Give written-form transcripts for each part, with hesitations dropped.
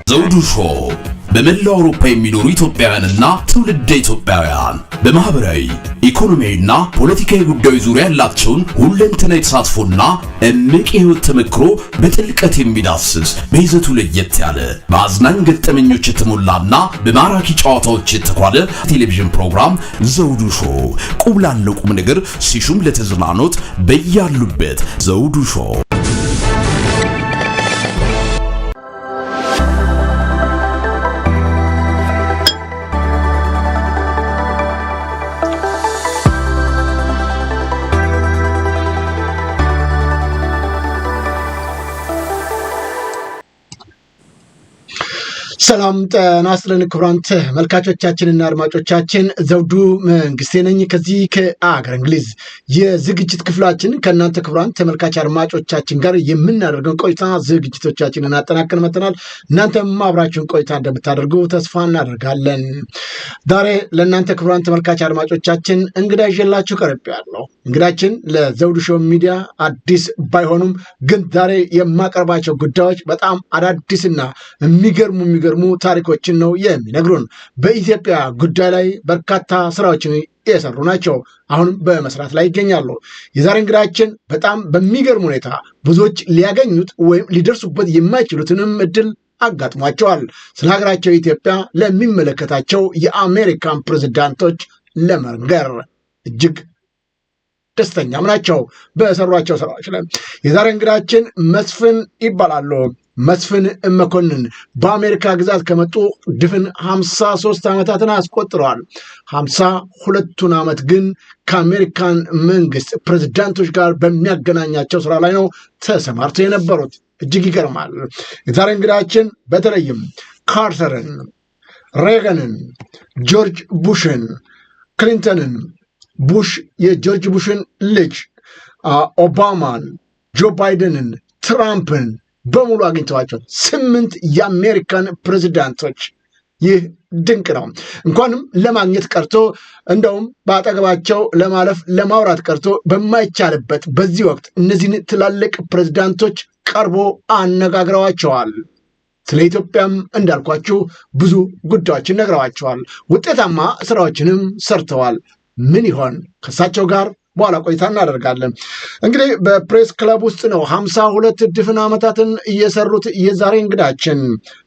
ዘውዱ ሾው በመላው አውሮፓ የሚኖሩ ኢትዮጵያውያንና ትውልደ ኢትዮጵያውያን በማህበራዊ ኢኮኖሚያዊና ፖለቲካዊ ጉዳዮች ዙሪያ ያላቸውን ሁለንተናዊ ተሳትፎና እምቅ የህይወት ተመክሮ በጥልቀት የሚዳስስ በይዘቱ ለየት ያለ በአዝናኝ ገጠመኞች የተሞላና በማራኪ ጨዋታዎች የተኳለ ቴሌቪዥን ፕሮግራም ዘውዱ ሾው ቁም ላለው ቁም ነገር ሲሹም ለተዝናኖት በያሉበት ዘውዱ ሾው። ሰላም ጤና ይስጥልን ክቡራን ተመልካቾቻችንና አድማጮቻችን ዘውዱ መንግስቴ ነኝ ከዚህ ከአገር እንግሊዝ የዝግጅት ክፍላችን ከእናንተ ክቡራን ተመልካች አድማጮቻችን ጋር የምናደርገው ቆይታ ዝግጅቶቻችንን አጠናቀን መጥተናል። እናንተም አብራችሁን ቆይታ እንደምታደርጉ ተስፋ እናደርጋለን። ዛሬ ለእናንተ ክቡራን ተመልካች አድማጮቻችን እንግዳ ይዤላችሁ ቀርቤያለሁ። እንግዳችን ለዘውዱ ሾው ሚዲያ አዲስ ባይሆኑም ግን ዛሬ የማቀርባቸው ጉዳዮች በጣም አዳዲስና የሚገርሙ ታሪኮችን ነው የሚነግሩን። በኢትዮጵያ ጉዳይ ላይ በርካታ ስራዎችን የሰሩ ናቸው። አሁንም በመስራት ላይ ይገኛሉ። የዛሬ እንግዳችን በጣም በሚገርም ሁኔታ ብዙዎች ሊያገኙት ወይም ሊደርሱበት የማይችሉትንም እድል አጋጥሟቸዋል። ስለ ሀገራቸው ኢትዮጵያ ለሚመለከታቸው የአሜሪካን ፕሬዝዳንቶች ለመንገር እጅግ ደስተኛም ናቸው በሰሯቸው ስራዎች ላይ። የዛሬ እንግዳችን መስፍን ይባላሉ። መስፍን መኮንን በአሜሪካ ግዛት ከመጡ ድፍን 53 ዓመታትን አስቆጥረዋል። 52ቱን ዓመት ግን ከአሜሪካን መንግስት ፕሬዝዳንቶች ጋር በሚያገናኛቸው ስራ ላይ ነው ተሰማርተው የነበሩት። እጅግ ይገርማል። የዛሬ እንግዳችን በተለይም ካርተርን፣ ሬገንን፣ ጆርጅ ቡሽን፣ ክሊንተንን፣ ቡሽ የጆርጅ ቡሽን ልጅ፣ ኦባማን፣ ጆ ባይደንን፣ ትራምፕን በሙሉ አግኝተዋቸው 8 የአሜሪካን ፕሬዝዳንቶች። ይህ ድንቅ ነው። እንኳንም ለማግኘት ቀርቶ እንደውም በአጠገባቸው ለማለፍ ለማውራት ቀርቶ በማይቻልበት በዚህ ወቅት እነዚህን ትላልቅ ፕሬዝዳንቶች ቀርቦ አነጋግረዋቸዋል። ስለ ኢትዮጵያም እንዳልኳችሁ ብዙ ጉዳዮችን ነግረዋቸዋል። ውጤታማ ስራዎችንም ሰርተዋል። ምን ይሆን? ከእሳቸው ጋር በኋላ ቆይታ እናደርጋለን። እንግዲህ በፕሬስ ክለብ ውስጥ ነው 52 ድፍን ዓመታትን እየሰሩት የዛሬ እንግዳችን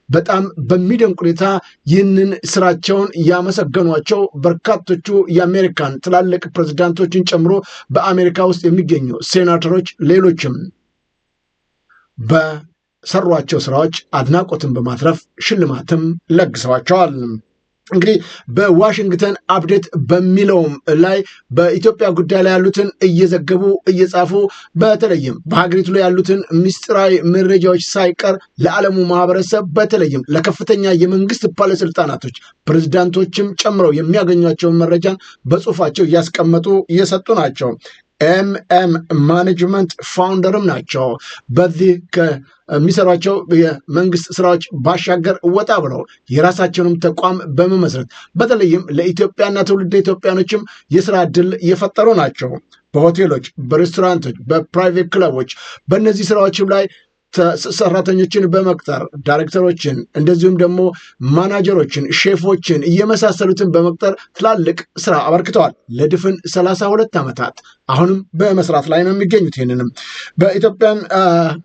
በጣም በሚደንቅ ሁኔታ ይህንን ስራቸውን ያመሰገኗቸው በርካቶቹ የአሜሪካን ትላልቅ ፕሬዝዳንቶችን ጨምሮ በአሜሪካ ውስጥ የሚገኙ ሴናተሮች፣ ሌሎችም በሰሯቸው ስራዎች አድናቆትን በማትረፍ ሽልማትም ለግሰዋቸዋል። እንግዲህ በዋሽንግተን አፕዴት በሚለውም ላይ በኢትዮጵያ ጉዳይ ላይ ያሉትን እየዘገቡ እየጻፉ በተለይም በሀገሪቱ ላይ ያሉትን ምስጢራዊ መረጃዎች ሳይቀር ለዓለሙ ማህበረሰብ በተለይም ለከፍተኛ የመንግስት ባለስልጣናቶች ፕሬዝዳንቶችም ጨምረው የሚያገኟቸውን መረጃን በጽሁፋቸው እያስቀመጡ እየሰጡ ናቸው። ኤምኤም ማኔጅመንት ፋውንደርም ናቸው። በዚህ ከሚሰሯቸው የመንግስት ስራዎች ባሻገር ወጣ ብለው የራሳቸውንም ተቋም በመመስረት በተለይም ለኢትዮጵያና ትውልደ ኢትዮጵያኖችም የስራ ዕድል የፈጠሩ ናቸው። በሆቴሎች፣ በሬስቶራንቶች፣ በፕራይቬት ክለቦች በእነዚህ ስራዎችም ላይ ሰራተኞችን በመቅጠር ዳይሬክተሮችን፣ እንደዚሁም ደግሞ ማናጀሮችን፣ ሼፎችን እየመሳሰሉትን በመቅጠር ትላልቅ ስራ አበርክተዋል ለድፍን 32 ዓመታት። አሁንም በመስራት ላይ ነው የሚገኙት። ይህንንም በኢትዮጵያን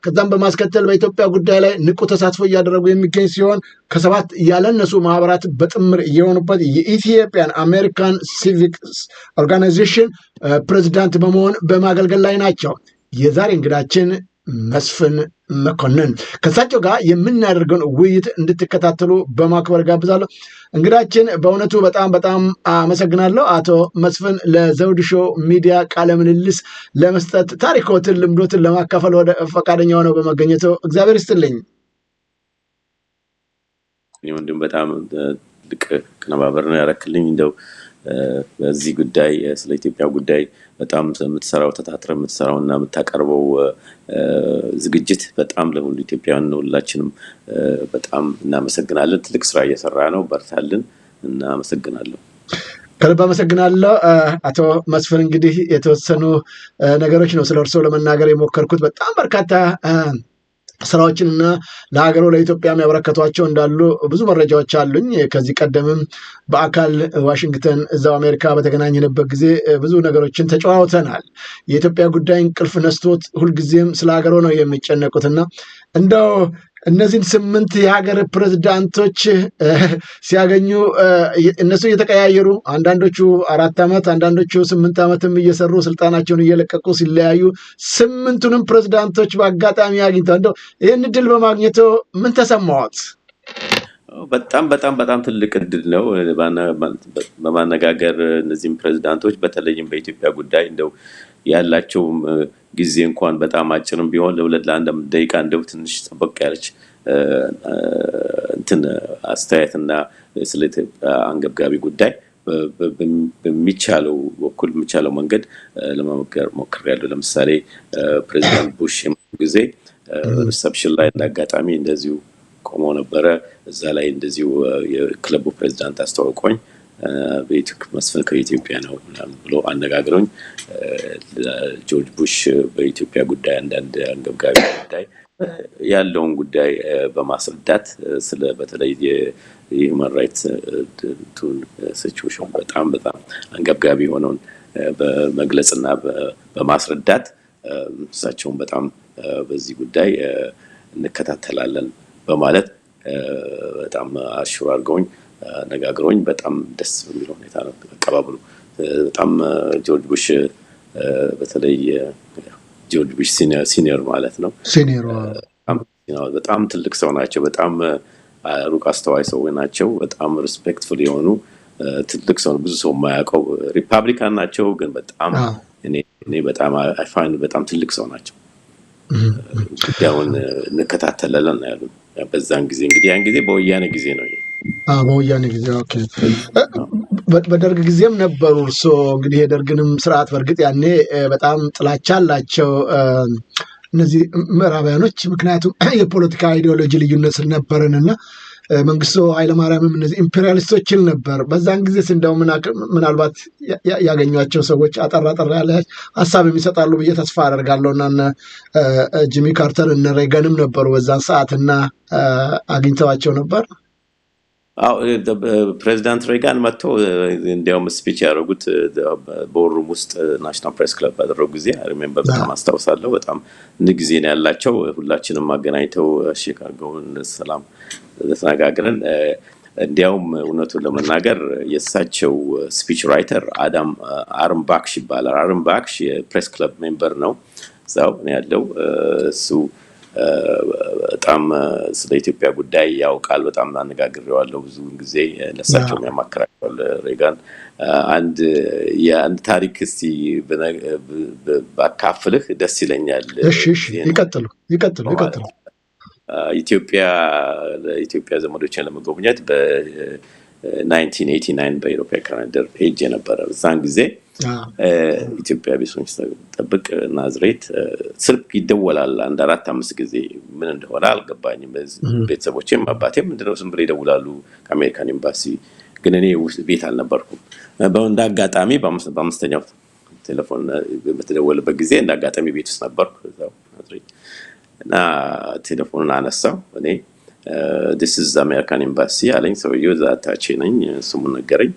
ከዛም በማስከተል በኢትዮጵያ ጉዳይ ላይ ንቁ ተሳትፎ እያደረጉ የሚገኝ ሲሆን ከ7 ያለነሱ ማህበራት በጥምር የሆኑበት የኢትዮጵያን አሜሪካን ሲቪክ ኦርጋናይዜሽን ፕሬዚዳንት በመሆን በማገልገል ላይ ናቸው። የዛሬ እንግዳችን መስፍን መኮንን። ከሳቸው ጋር የምናደርገውን ውይይት እንድትከታተሉ በማክበር ጋብዛለሁ። እንግዳችን በእውነቱ በጣም አመሰግናለሁ። አቶ መስፍን ለዘውዱ ሾው ሚዲያ ቃለ ምልልስ ለመስጠት ታሪኮትን፣ ልምዶትን ለማካፈል ወደ ፈቃደኛ ሆነው በመገኘቱ እግዚአብሔር ይስጥልኝ። ወንድም በጣም ትልቅ አቀነባበር ነው ያረክልኝ። እንደው በዚህ ጉዳይ ስለ ኢትዮጵያ ጉዳይ በጣም የምትሰራው ተታትረ የምትሰራውና የምታቀርበው ዝግጅት በጣም ለሁሉ ኢትዮጵያውያን ነው። ሁላችንም በጣም እናመሰግናለን። ትልቅ ስራ እየሰራ ነው። በርታልን። እናመሰግናለሁ። ከልብ አመሰግናለሁ። አቶ መስፍን እንግዲህ የተወሰኑ ነገሮች ነው ስለ እርስዎ ለመናገር የሞከርኩት። በጣም በርካታ ስራዎችንና ለሀገሩ ለኢትዮጵያ ያበረከቷቸው እንዳሉ ብዙ መረጃዎች አሉኝ። ከዚህ ቀደምም በአካል ዋሽንግተን እዛው አሜሪካ በተገናኘንበት ጊዜ ብዙ ነገሮችን ተጨዋውተናል። የኢትዮጵያ ጉዳይ እንቅልፍ ነስቶት ሁልጊዜም ስለ ሀገሩ ነው የሚጨነቁትና እንደው እነዚህን 8 የሀገር ፕሬዝዳንቶች ሲያገኙ እነሱ እየተቀያየሩ አንዳንዶቹ 4 ዓመት አንዳንዶቹ 8 ዓመትም እየሰሩ ስልጣናቸውን እየለቀቁ ሲለያዩ 8ቱንም ፕሬዝዳንቶች በአጋጣሚ አግኝተው እንደው ይህን እድል በማግኘቱ ምን ተሰማዎት? በጣም ትልቅ እድል ነው በማነጋገር እነዚህም ፕሬዝዳንቶች በተለይም በኢትዮጵያ ጉዳይ እንደው ያላቸው ጊዜ እንኳን በጣም አጭርም ቢሆን ለ1 ደቂቃ እንደው ትንሽ ጠበቅ ያለች እንትን አስተያየትና ስለ ኢትዮጵያ አንገብጋቢ ጉዳይ በሚቻለው በኩል የሚቻለው መንገድ ለመመከር ሞክሬያለሁ። ለምሳሌ ፕሬዝዳንት ቡሽ ጊዜ ሪሰፕሽን ላይ አጋጣሚ እንደዚሁ ቆሞ ነበረ። እዛ ላይ እንደዚሁ የክለቡ ፕሬዝዳንት አስተዋውቆኝ በኢትዮጵያ መስፈን ከኢትዮጵያ ነው ብሎ አነጋግሮኝ ጆርጅ ቡሽ በኢትዮጵያ ጉዳይ አንዳንድ አንገብጋቢ ጉዳይ ያለውን ጉዳይ በማስረዳት ስለ በተለይ የሂውማን ራይትስ ሲቹዌሽን በጣም አንገብጋቢ ሆነውን በመግለጽና በማስረዳት እሳቸውን በጣም በዚህ ጉዳይ እንከታተላለን በማለት በጣም አሽሮ አድርገውኝ ነጋግሮኝ በጣም ደስ በሚል ሁኔታ ነው አቀባበሉ። በጣም ጆርጅ ቡሽ በተለይ ጆርጅ ቡሽ ሲኒየር ማለት ነው። ሲኒየር በጣም ትልቅ ሰው ናቸው። በጣም ሩቅ አስተዋይ ሰው ናቸው። በጣም ሪስፔክትፉል የሆኑ ትልቅ ሰው፣ ብዙ ሰው የማያውቀው ሪፐብሊካን ናቸው። ግን በጣም እኔ በጣም ትልቅ ሰው ናቸው። ጉዳዩን እንከታተላለን ያሉ በዛን ጊዜ እንግዲህ ያን ጊዜ በወያኔ ጊዜ ነው። በወያኔ ጊዜ ኦኬ። በደርግ ጊዜም ነበሩ እርሶ እንግዲህ የደርግንም ስርዓት በእርግጥ ያኔ በጣም ጥላቻ አላቸው እነዚህ ምዕራባውያኖች፣ ምክንያቱም የፖለቲካ አይዲዮሎጂ ልዩነት ስለነበረንና መንግስቱ ኃይለማርያምም እነዚህ ኢምፔሪያሊስቶች ይል ነበር። በዛን ጊዜ እንደው ምናልባት ያገኟቸው ሰዎች አጠራ ያለ ሀሳብ የሚሰጣሉ ብዬ ተስፋ አደርጋለሁና ጂሚ ካርተር እነ ሬገንም ነበሩ በዛን ሰዓትና አግኝተዋቸው ነበር። ፕሬዚዳንት ሬጋን መጥቶ እንዲያውም ስፒች ያደረጉት በወሩም ውስጥ ናሽናል ፕሬስ ክለብ ባደረጉ ጊዜ ሪሜምበር በጣም አስታውሳለሁ። በጣም ጊዜ ነው ያላቸው። ሁላችንም አገናኝተው ሺካጎን ሰላም ተነጋግረን እንዲያውም እውነቱን ለመናገር የእሳቸው ስፒች ራይተር አረም ባክሽ ይባላል። አረም ባክሽ የፕሬስ ክለብ ሜምበር ነው እዛው ነው ያለው። እሱ በጣም ስለ ኢትዮጵያ ጉዳይ ያውቃል። በጣም አነጋግሬዋለሁ ብዙ ጊዜ። ለእሳቸው ያማከራቸዋል ሬጋን። አንድ ታሪክ እስቲ ባካፍልህ ደስ ይለኛል። እሺ ይቀጥሉ። ኢትዮጵያ ዘመዶችን ለመጎብኘት በ1989 በኢሮፓ ካሌንደር ሄጄ ነበረ። በዛን ጊዜ ኢትዮጵያ ቤቶች ጠብቅ ናዝሬት ስልክ ይደወላል 4-5 ጊዜ። ምን እንደሆነ አልገባኝም። ቤተሰቦቼም አባቴም ምንድነው ዝም ብለው ይደውላሉ ከአሜሪካን ኤምባሲ። ግን እኔ ቤት አልነበርኩም። በእንደ አጋጣሚ በአምስተኛው ቴሌፎን በተደወለበት ጊዜ እንደ አጋጣሚ ቤት ውስጥ ነበርኩ እዛው ናዝሬት እና ቴሌፎኑን አነሳው። እኔ this is American Embassy አለኝ ሰውዬው። እዛ ታች ነኝ። ስሙን ነገረኝ።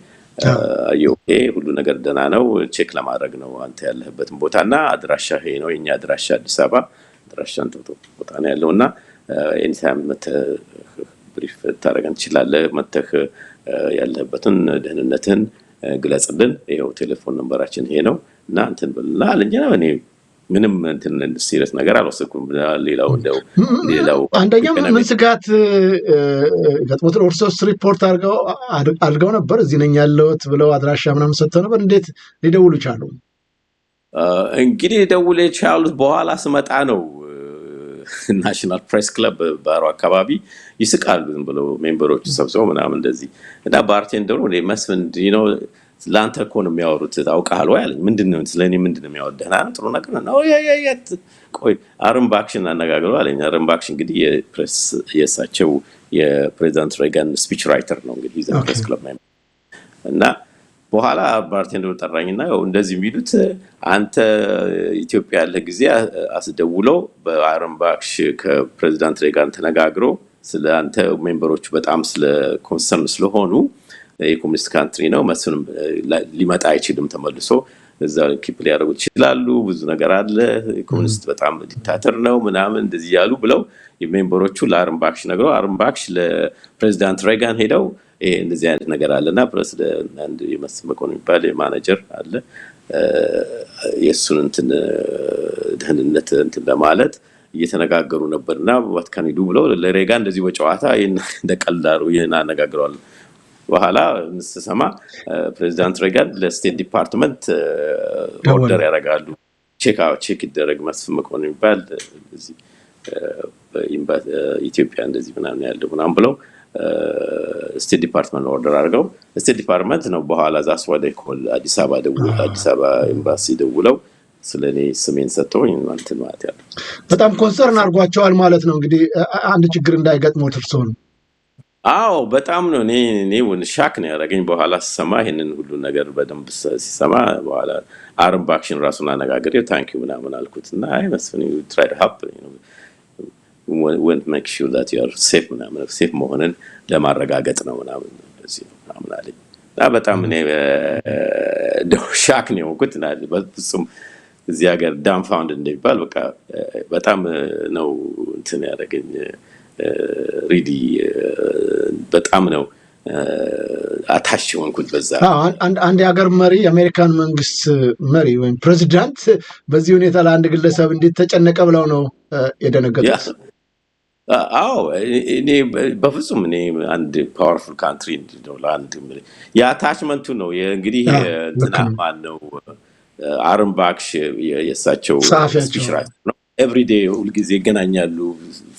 ሁሉ ነገር ደህና ነው፣ ቼክ ለማድረግ ነው አንተ ያለህበትን ቦታና አድራሻ ይሄ ነው። የኛ አድራሻ አዲስ አበባ አድራሻን ቦታ ነው ያለውና ኤኒታይም መተህ ብሪፍ ታደርገን ትችላለህ። መተህ ያለህበትን ደህንነትን ግለጽልን። ይሄው ቴሌፎን ነምበራችን ይሄ ነው እና እንትን ብልና አለኝ። እኔ ምንም እንትን ሲሪየስ ነገር አልወሰድኩም። ሌላው አንደኛ ምን ስጋት ገጥሞት ኦርሶስ ሪፖርት አድርገው ነበር። እዚህ ነኝ ያለሁት ብለው አድራሻ ምናምን ሰጥተው ነበር። እንዴት ሊደውሉ ቻሉ? እንግዲህ ሊደውሉ የቻሉት በኋላ ስመጣ ነው። ናሽናል ፕሬስ ክለብ ባሮ አካባቢ ይስቃሉ ዝም ብለው ሜምበሮች ሰብስበው ምናምን እንደዚህ እና ባርቴንደሩ መስፍን ለአንተ እኮ ነው የሚያወሩት ታውቃለህ ወይ አለኝ። ምንድነው ስለኔ ምንድነው የሚያወሩት? ደህና ነው ጥሩ ነገር ነው። ቆይ አረም ባክሽን አነጋግረው አለኝ። አረም ባክሽ እንግዲህ የፕሬስ የእሳቸው የፕሬዚዳንት ሬጋን ስፒች ራይተር ነው እንግዲህ ፕሬስ ክለብ እና በኋላ ባርቴንደሩ ጠራኝና እንደዚህ የሚሉት አንተ ኢትዮጵያ ያለ ጊዜ አስደውለው በአረምባክሽ ከፕሬዚዳንት ሬጋን ተነጋግሮ ስለ አንተ ሜምበሮቹ በጣም ስለ ኮንሰርን ስለሆኑ የኮሚኒስት ካንትሪ ነው መስንም ሊመጣ አይችልም ተመልሶ እዛ ኪፕ ሊያደርጉት ይችላሉ ብዙ ነገር አለ ኮሚኒስት በጣም ዲክታተር ነው ምናምን እንደዚህ ያሉ ብለው የሜምበሮቹ ለአረምባክሽ ነግረው አረምባክሽ ለፕሬዚዳንት ሬጋን ሄደው እንደዚህ አይነት ነገር አለና ፕሬዚዳንት አንድ የመስመቆን የሚባል ማኔጀር አለ የሱን እንትን ደህንነት እንትን ለማለት እየተነጋገሩ ነበርና ዋትካን ይዱ ብለው ለሬጋን እንደዚህ በጨዋታ እንደቀልዳሩ ይሄን አነጋግረዋል በኋላ እንስሰማ ፕሬዚዳንት ሬጋን ለስቴት ዲፓርትመንት ኦርደር ያደርጋሉ ቼክ ይደረግ መስመቆን የሚባል እዚህ ኢትዮጵያ እንደዚህ ምናምን ያለው ምናምን ብለው ስቴት ዲፓርትመንት ኦርደር አድርገው ስቴት ዲፓርትመንት ነው በኋላ ዛስ ወደ ኮል አዲስ አበባ ኤምባሲ ደውለው ስለኔ ስሜን ሰጥተውኝ ማለት ነው ያለው በጣም ኮንሰርን አድርጓቸዋል ማለት ነው እንግዲህ አንድ ችግር እንዳይገጥመው እርሶ ነው አዎ በጣም ነው እኔ ሻክ ነው ያደረገኝ በኋላ ሲሰማ ይሄንን ሁሉ ነገር በደንብ ሲሰማ በኋላ አረምባክሽን ራሱን አነጋግሬ ታንኪዩ ምናምን አልኩትና አይ መስፍን you try to help you know when make sure that you are safe ምናምን ሴፍ መሆንን ለማረጋገጥ ነው ምናምን እንደዚህ ነው ምናምን አለኝ በጣም እኔ ሻክ ነው የሆንኩት በፍጹም እዚህ ሀገር ዳምፋውንድ እንደሚባል በቃ በጣም ነው እንትን ያደረገኝ ሪዲ በጣም ነው አታች ሆንኩት በዛ አንድ የሀገር መሪ የአሜሪካን መንግስት መሪ ወይም ፕሬዚዳንት በዚህ ሁኔታ ለአንድ ግለሰብ እንዴት ተጨነቀ ብለው ነው የደነገጡት አዎ እኔ በፍጹም እኔ አንድ ፓወርፉል ካንትሪ ነው ለአንድ የአታችመንቱ ነው እንግዲህ እንትና ማን ነው አረምባክሽ የሳቸው ስፒሽራይት ነው ኤቭሪዴይ ሁልጊዜ ይገናኛሉ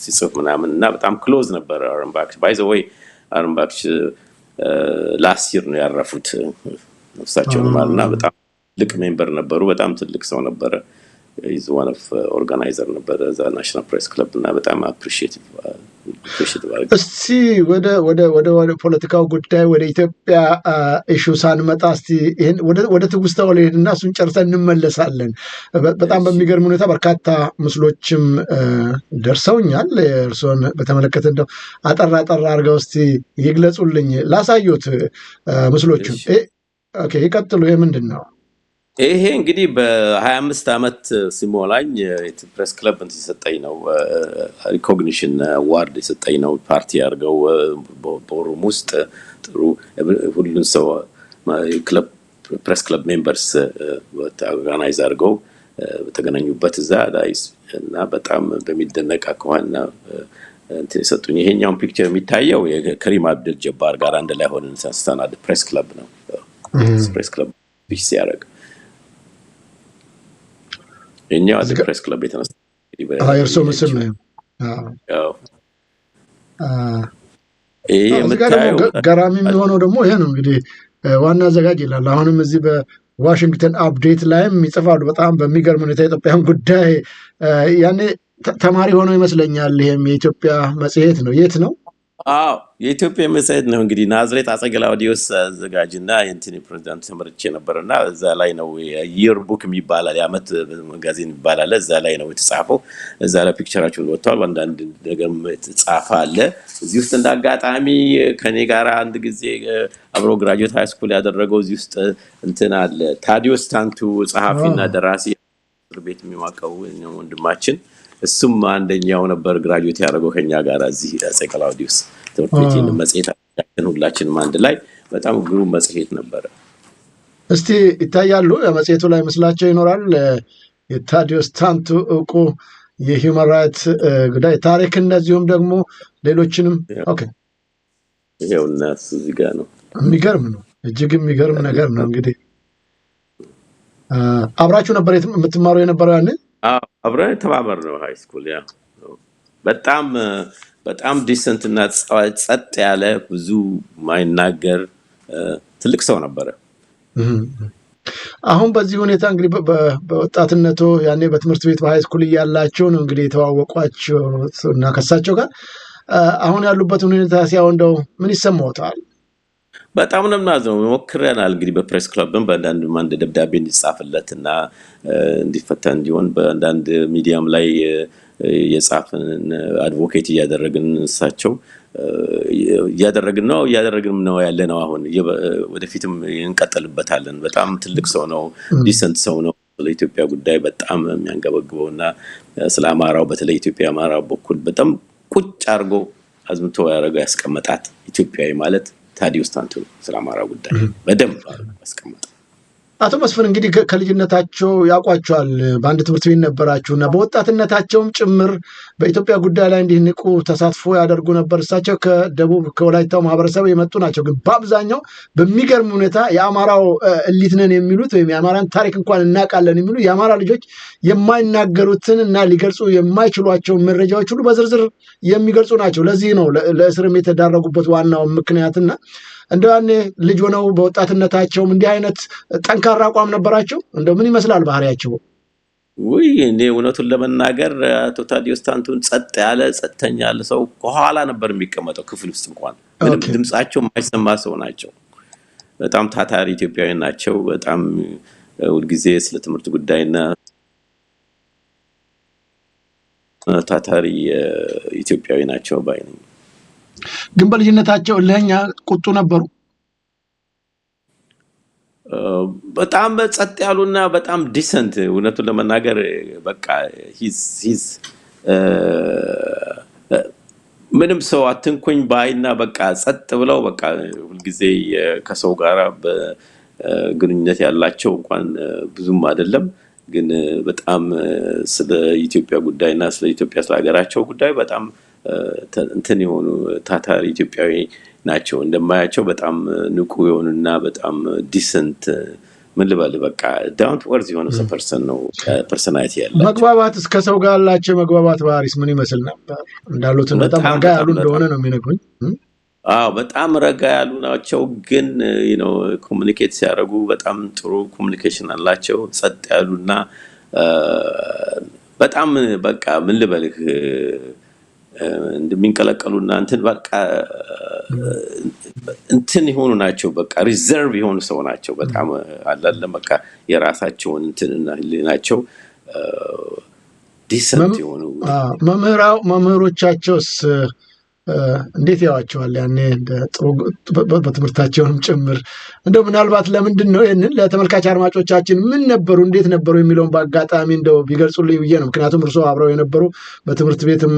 ሲጽፍ ምናምን እና በጣም ክሎዝ ነበር አረምባክሽ ባይ ዘ ዌይ አረምባክሽ ላስት ይር ነው ያረፉት ነፍሳቸው ማለትና በጣም ልቅ ሜምበር ነበሩ በጣም ትልቅ ሰው ነበር is one of organizer ነበር ዘ ናሽናል ፕሬስ ክለብ እና በጣም አፕሪሺየቲቭ እስቲ ወደ ፖለቲካው ጉዳይ ወደ ኢትዮጵያ ኢሹ ሳንመጣ እስቲ ይሄን ወደ ትውስታው ለሄድና እሱን ጨርሰን እንመለሳለን በጣም በሚገርም ሁኔታ በርካታ ምስሎችም ደርሰውኛል እርሶን በተመለከተ እንደው አጠራ አድርገው እስቲ ይግለጹልኝ ላሳዩት ምስሎቹ ኦኬ ይቀጥሉ ይሄ ምንድነው ይሄ እንግዲህ በ25 አመት ሲሞላኝ ፕሬስ ክለብ እንተሰጠኝ ነው ሪኮግኒሽን አዋርድ የሰጠኝ ነው ፓርቲ አድርገው በኦሮሞ ውስጥ ጥሩ ሁሉን ሰው ክለብ ፕሬስ ክለብ ሜምበርስ ኦርጋናይዝ አድርገው ተገናኙበት እዛ እና በጣም በሚደነቅ አኳኋንና እንትን የሰጡኝ ይሄኛውን ፒክቸር የሚታየው የከሪም አብደል ጀባር ጋር አንድ ላይ ሆነን ሳስተናድ ፕሬስ ክለብ ነው ፕሬስ ክለብ ቢሲ ያደረገ እኛው አዘ ፕሬስ ክለብ የተነሳ እርሶ ምስል ነው ገራሚ የሚሆነው ደግሞ ይሄ ነው እንግዲህ ዋና አዘጋጅ ይላል አሁንም እዚህ በዋሽንግተን አፕዴት ላይም ይጽፋሉ በጣም በሚገርም ሁኔታ የኢትዮጵያን ጉዳይ ያኔ ተማሪ ሆኖ ይመስለኛል ይሄም የኢትዮጵያ መጽሔት ነው የት ነው አዎ የኢትዮጵያ መጽሔት ነው እንግዲህ ናዝሬት አጸገላውዲዮስ አዘጋጅና የእንትን ፕሬዝዳንት ተመርጬ ነበርና እዛ ላይ ነው የየር ቡክ የሚባላል የዓመት ማጋዚን ይባላል እዛ ላይ ነው የተጻፈው እዛ ላይ ፒክቸራቸውን ወጥቷል አንዳንድ ነገር ተጻፈ አለ እዚህ ውስጥ እንዳጋጣሚ ከኔ ጋር አንድ ጊዜ አብሮ ግራጁዌት ሃይ ስኩል ያደረገው እዚህ ውስጥ እንትን አለ ታዲዮስ ታንቱ ጸሐፊና ደራሲ ቤት የሚዋቀው ወንድማችን እሱም አንደኛው ነበር ግራጁዌት ያደረገው ከኛ ጋር እዚህ አጸገላውዲዮስ ተወርቴን መጽሔት ሁላችንም አንድ ላይ በጣም ግሩም መጽሔት ነበር እስቲ ይታያሉ የመጽሔቱ ላይ ምስላቸው ይኖራል የታዲዮስ ታንቱ እውቁ የሂውማን ራይትስ ጉዳይ ታሪክ እንደዚሁም ደግሞ ሌሎችንም ኦኬ ይሄውና እዚህ ጋር ነው የሚገርም ነው እጅግ የሚገርም ነገር ነው እንግዲህ አብራችሁ ነበር የምትማሩ የነበረው ያኔ አብረን ተባበር ነው ሃይ ስኩል ያ በጣም ዲሰንት እና ጸጥ ያለ ብዙ ማይናገር ትልቅ ሰው ነበር አሁን በዚህ ሁኔታ እንግዲህ በወጣትነቱ ያኔ በትምህርት ቤት በሃይ ስኩል ያላችሁ ነው እንግዲህ የተዋወቋቸው እና ከሳቸው ጋር አሁን ያሉበት ሁኔታ ሲያው እንደው ምን ይሰማዎታል በጣም ነው የምናዝነው። ሞክረናል እንግዲህ በፕሬስ ክለብም በአንድ ደብዳቤ እንዲጻፍለትና እንዲፈታ እንዲሆን በአንዳንድ ሚዲያም ላይ የጻፍን አድቮኬት እያደረግን እሳቸው እያደረግን ነው ያለነው። አሁን ወደፊትም እንቀጥልበታለን። በጣም ትልቅ ሰው ነው፣ ዲሰንት ሰው ነው። ለኢትዮጵያ ጉዳይ በጣም የሚያንገበግበውና ስለ አማራው በተለይ ኢትዮጵያ አማራው በኩል በጣም ቁጭ አድርጎ አዝምቶ ያደረገው ያስቀመጣት ኢትዮጵያዊ ማለት ታዲዮስ ታንቱ ስለ አማራው ጉዳይ በደንብ ያስቀመጣት። አቶ መስፍን እንግዲህ ከልጅነታቸው ያውቋቸዋል። በአንድ ትምህርት ቤት ነበራችሁና በወጣትነታቸውም ጭምር በኢትዮጵያ ጉዳይ ላይ እንዲህ ንቁ ተሳትፎ ያደርጉ ነበር። እሳቸው ከደቡብ ከወላይታው ማህበረሰብ የመጡ ናቸው። ግን በአብዛኛው በሚገርም ሁኔታ የአማራው እሊት ነን የሚሉት ወይም የአማራን ታሪክ እንኳን እናውቃለን የሚሉ የአማራ ልጆች የማይናገሩትን እና ሊገልጹ የማይችሏቸውን መረጃዎች ሁሉ በዝርዝር የሚገልጹ ናቸው። ለዚህ ነው ለእስርም የተዳረጉበት ዋናው ምክንያትና እንደው ያኔ ልጅ ሆነው በወጣትነታቸውም እንዲህ አይነት ጠንካራ አቋም ነበራቸው። እንደው ምን ይመስላል ባህሪያቸው? እኔ እውነቱን ለመናገር አቶ ታዲዮስ ታንቱን ጸጥተኛ ያለ ሰው ከኋላ ነበር የሚቀመጠው። ክፍል ውስጥ እንኳን ምንም ድምጻቸው የማይሰማ ሰው ናቸው። በጣም ታታሪ ኢትዮጵያዊ ናቸው። በጣም ሁልጊዜ ስለ ትምህርት ጉዳይና ታታሪ ኢትዮጵያዊ ናቸው ባይ ነኝ። ግን በልጅነታቸው ለኛ ቁጡ ነበሩ። በጣም ጸጥ ያሉና በጣም ዲሰንት እውነቱን ለመናገር በቃ ሂዝ ምንም ሰው አትንኩኝ ባይና በቃ ጸጥ ብለው በቃ ሁልጊዜ ከሰው ጋር በግንኙነት ያላቸው እንኳን ብዙም አይደለም። ግን በጣም ስለ ኢትዮጵያ ጉዳይና ስለ ኢትዮጵያ ስለ ሀገራቸው ጉዳይ በጣም እንትን የሆኑ ታታሪ ኢትዮጵያዊ ናቸው። እንደማያቸው በጣም ንቁ የሆኑና በጣም ዲሰንት ምን ልበል በቃ ዳውን ቱ እርዝ የሆነ ፐርሰን ነው። ፐርሰናሊቲ ያላቸው መግባባት እስከ ሰው ጋር ያላቸው መግባባት ባህሪስ ምን ይመስል ነበር? እንዳሉት በጣም ረጋ ያሉ እንደሆነ ነው የሚነግሩኝ። በጣም ረጋ ያሉ ናቸው። ግን ኮሙኒኬት ሲያደርጉ በጣም ጥሩ ኮሙኒኬሽን አላቸው። ጸጥ ያሉና በጣም በቃ ምን ልበልህ እንደሚንቀለቀሉና እንትን በቃ እንትን የሆኑ ናቸው። በቃ ሪዘርቭ የሆኑ ሰው ናቸው። በጣም አላለም በቃ የራሳቸውን እንትን ናቸው። ዲሰንት የሆኑ መምህሮቻቸውስ እንዴት ያዋቸዋል? ያኔ ጥሩ በትምህርታቸውም ጭምር እንደው ምናልባት ለምንድን ነው ይሄንን ለተመልካች አድማጮቻችን ምን ነበሩ እንዴት ነበሩ የሚለውን በአጋጣሚ እንደው ቢገልጹልኝ ብዬ ነው። ምክንያቱም እርሶ አብረው የነበሩ በትምህርት ቤትም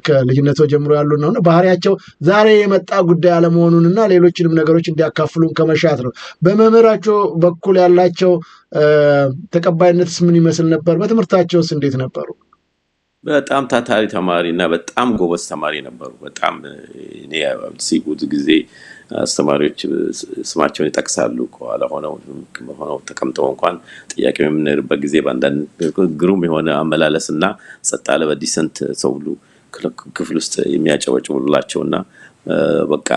ከልጅነቱ ጀምሮ ያሉ ነው። ባህሪያቸው ዛሬ የመጣ ጉዳይ አለመሆኑንና ሌሎችንም ነገሮች እንዲያካፍሉን ከመሻት ነው። በመምህራቸው በኩል ያላቸው ተቀባይነትስ ምን ይመስል ነበር? በትምህርታቸውስ እንዴት ነበሩ? በጣም ታታሪ ተማሪና በጣም ጎበዝ ተማሪ ነበሩ። በጣም እኔ ሲጉት ጊዜ አስተማሪዎች ስማቸውን ይጠቅሳሉ። ከኋላ ሆነው ተቀምጠው እንኳን ጥያቄ የምንነርበት ጊዜ በአንዳንድ ግሩም የሆነ አመላለስና ጸጥ ያለ በዲሰንት ሰው ሁሉ ክፍል ውስጥ የሚያጨበጭቡላቸውና በቃ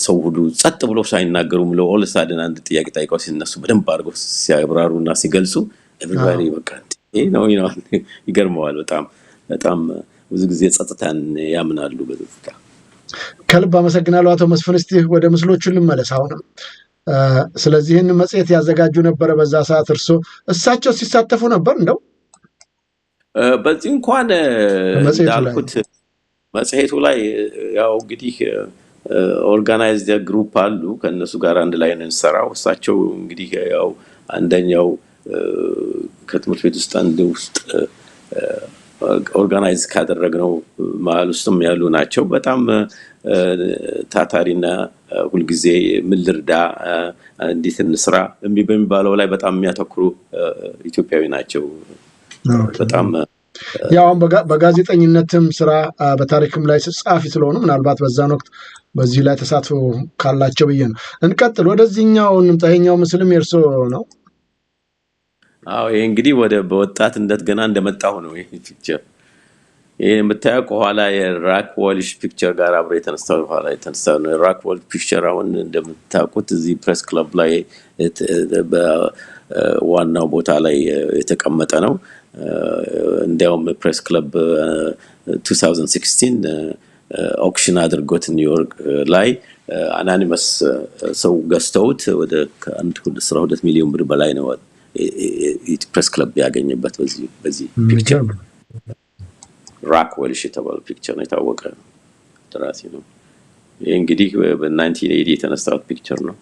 ሰው ሁሉ ጸጥ ብሎ ሳይናገሩ ብለው ኦልሳድን አንድ ጥያቄ ጠይቀው ሲነሱ በደንብ አድርገው ሲያብራሩና ሲገልጹ ኤቭሪባዲ በቃ ነው ይገርመዋል። በጣም ብዙ ጊዜ ጸጥታን ያምናሉ። በደስታ ከልብ አመሰግናለሁ አቶ መስፍን። እስቲ ወደ ምስሎቹ ልመለስ አሁንም። ስለዚህ ይህን መጽሔት ያዘጋጁ ነበር በዛ ሰዓት። እሳቸው ሲሳተፉ ነበር? እንደው በዚህ እንኳን እንዳልኩት መጽሔቱ ላይ ያው እንግዲህ ኦርጋናይዝድ ግሩፕ አሉ ከነሱ ጋር አንድ ላይ ነው እንሰራው። እሳቸው እንግዲህ ያው አንደኛው ከትምህርት ቤት ውስጥ አንድ ውስጥ ኦርጋናይዝ ካደረግነው መሀል ውስጥም ያሉ ናቸው። በጣም ታታሪና ሁልጊዜ ምን ልርዳ እንዴት እንስራ በሚባለው ላይ በጣም የሚያተኩሩ ኢትዮጵያዊ ናቸው። በጣም ያው በጋዜጠኝነትም ስራ በታሪክም ላይ ጸሐፊ ስለሆኑ ምናልባት በዛን ወቅት በዚህ ላይ ተሳትፎ ካላቸው ብዬ ነው። እንቀጥል። ወደዚህኛው እንምጣ። ምስልም የእርሶ ነው? ይሄ እንግዲህ በወጣትነት ገና እንደመጣሁ ነው። ይሄ ፒክቸር የምታየው ከኋላ የራክዎልሽ ፒክቸር ጋር አብሮ የተነሳው ነው። የራክዎል ፒክቸር አሁን እንደምታውቁት እዚህ ፕሬስ ክለብ ላይ በዋናው ቦታ ላይ የተቀመጠ ነው። እንዲያውም ፕሬስ ክለብ 2016 ኦክሽን አድርጎት ኒውዮርክ ላይ አናኒመስ ሰው ገዝተውት ወደ 12 ሚሊዮን ብር በላይ ነው ፕሬስ ክለብ ያገኘበት በዚህ ፒክቸር ራክዌል የተባለ ፒክቸር ነው የታወቀ ደራሲ ነው። ይሄ እንግዲህ በ1980 የተነሳው ፒክቸር ነው።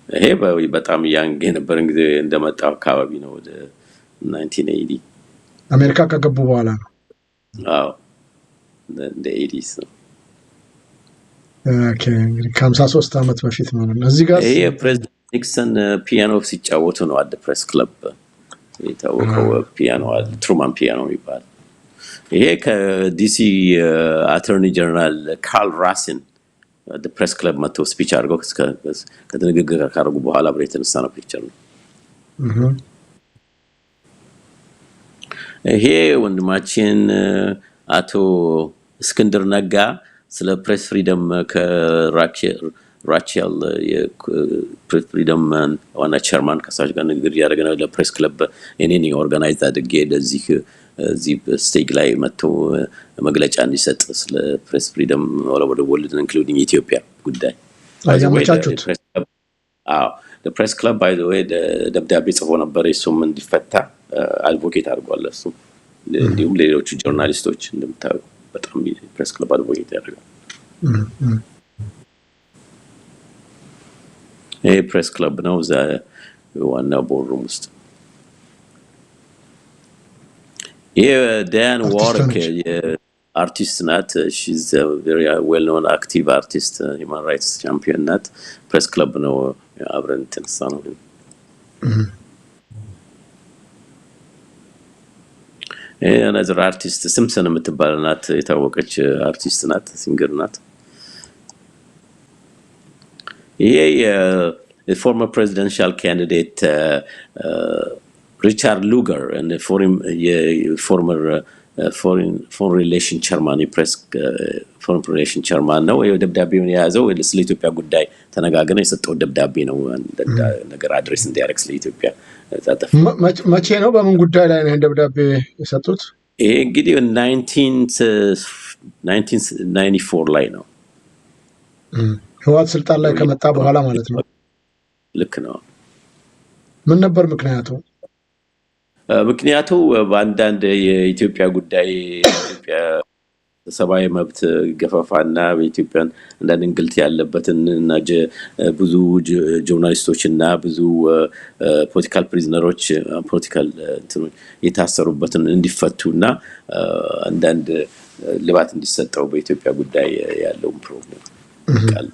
ይሄ በጣም ያንግ የነበረ ጊዜ እንደመጣ አካባቢ ነው ወደ 1980 አሜሪካ ከገቡ በኋላ ነው። አዎ እንደ 80s ነው። ኦኬ እንግዲህ ከ53 ዓመት በፊት ማለት ነው። እዚህ ጋር ይሄ ፕሬዚደንት ኒክሰን ፒያኖ ሲጫወቱ ነው አት ፕሬስ ክለብ የታወቀው ፒያኖ ትሩማን ፒያኖ ይባላል። ይሄ ከዲሲ አተርኒ ጀነራል ካርል ራሲን the press club መጥቶ ስፒች አድርገው ከንግግር ካደረጉ በኋላ አብሮ የተነሳ ነው ፒክቸር ነው። ይሄ ወንድማችን አቶ እስክንድር ነጋ ስለ ፕሬስ ፍሪደም ከራቸል የፕሬስ ፍሪደም ዋና ቸርማን ከሳሽ ጋር ንግግር ያደረገ ነው። ለፕሬስ ክለብ እኔን ኦርጋናይዝ አድርጌ ለዚህ እዚህ ስቴጅ ላይ መጥቶ መግለጫ እንዲሰጥ ስለ ፕሬስ ፍሪደም all over the world including ኢትዮጵያ ጉዳይ አያመቻቹት። the press club by the way ደብዳቤ ጽፎ ነበር እሱም እንዲፈታ አድቮኬት አድርጓል። እሱ እንዲሁም ሌሎች ጆርናሊስቶች እንደምታዩ በጣም ፕሬስ ክለብ አድቮኬት ያደርጋል። ይሄ ፕሬስ ክለብ ነው እዛ ዋናው ቦርሩም ውስጥ። ዳያን ዋርክ artist ናት። she's a very well known active artist, human rights champion ናት። press club ነው አብረን ተነሳ ነው። another artist ሲምፕሰን የምትባል ናት። የታወቀች አርቲስት ናት፣ ሲንገር ናት። ይሄ former presidential candidate Richard Lugar and the former foreign relation chairman press foreign relation chairman ነው። ደብዳቤውን የያዘው ስለ ኢትዮጵያ ጉዳይ ተነጋግረን የሰጠው ደብዳቤ ነው ነገር አድሬስ እንዲያደርግ ስለ ኢትዮጵያ ዛተፍ መቼ ነው በምን ጉዳይ ላይ ነው ደብዳቤ የሰጡት? ይሄ እንግዲህ 1994 ላይ ነው። ህወሓት ስልጣን ላይ ከመጣ በኋላ ማለት ነው። ልክ ነው። ምን ነበር ምክንያቱ? ምክንያቱ በአንዳንድ የኢትዮጵያ ጉዳይ ኢትዮጵያ ሰብአዊ መብት ገፈፋና በኢትዮጵያን አንዳንድ እንግልት ያለበትን እና ብዙ ጆርናሊስቶችና ብዙ ፖለቲካል ፕሪዝነሮች ፖለቲካል እንትኖች የታሰሩበትን እንዲፈቱና አንዳንድ ልባት እንዲሰጠው በኢትዮጵያ ጉዳይ ያለውን ፕሮብሌም ቃል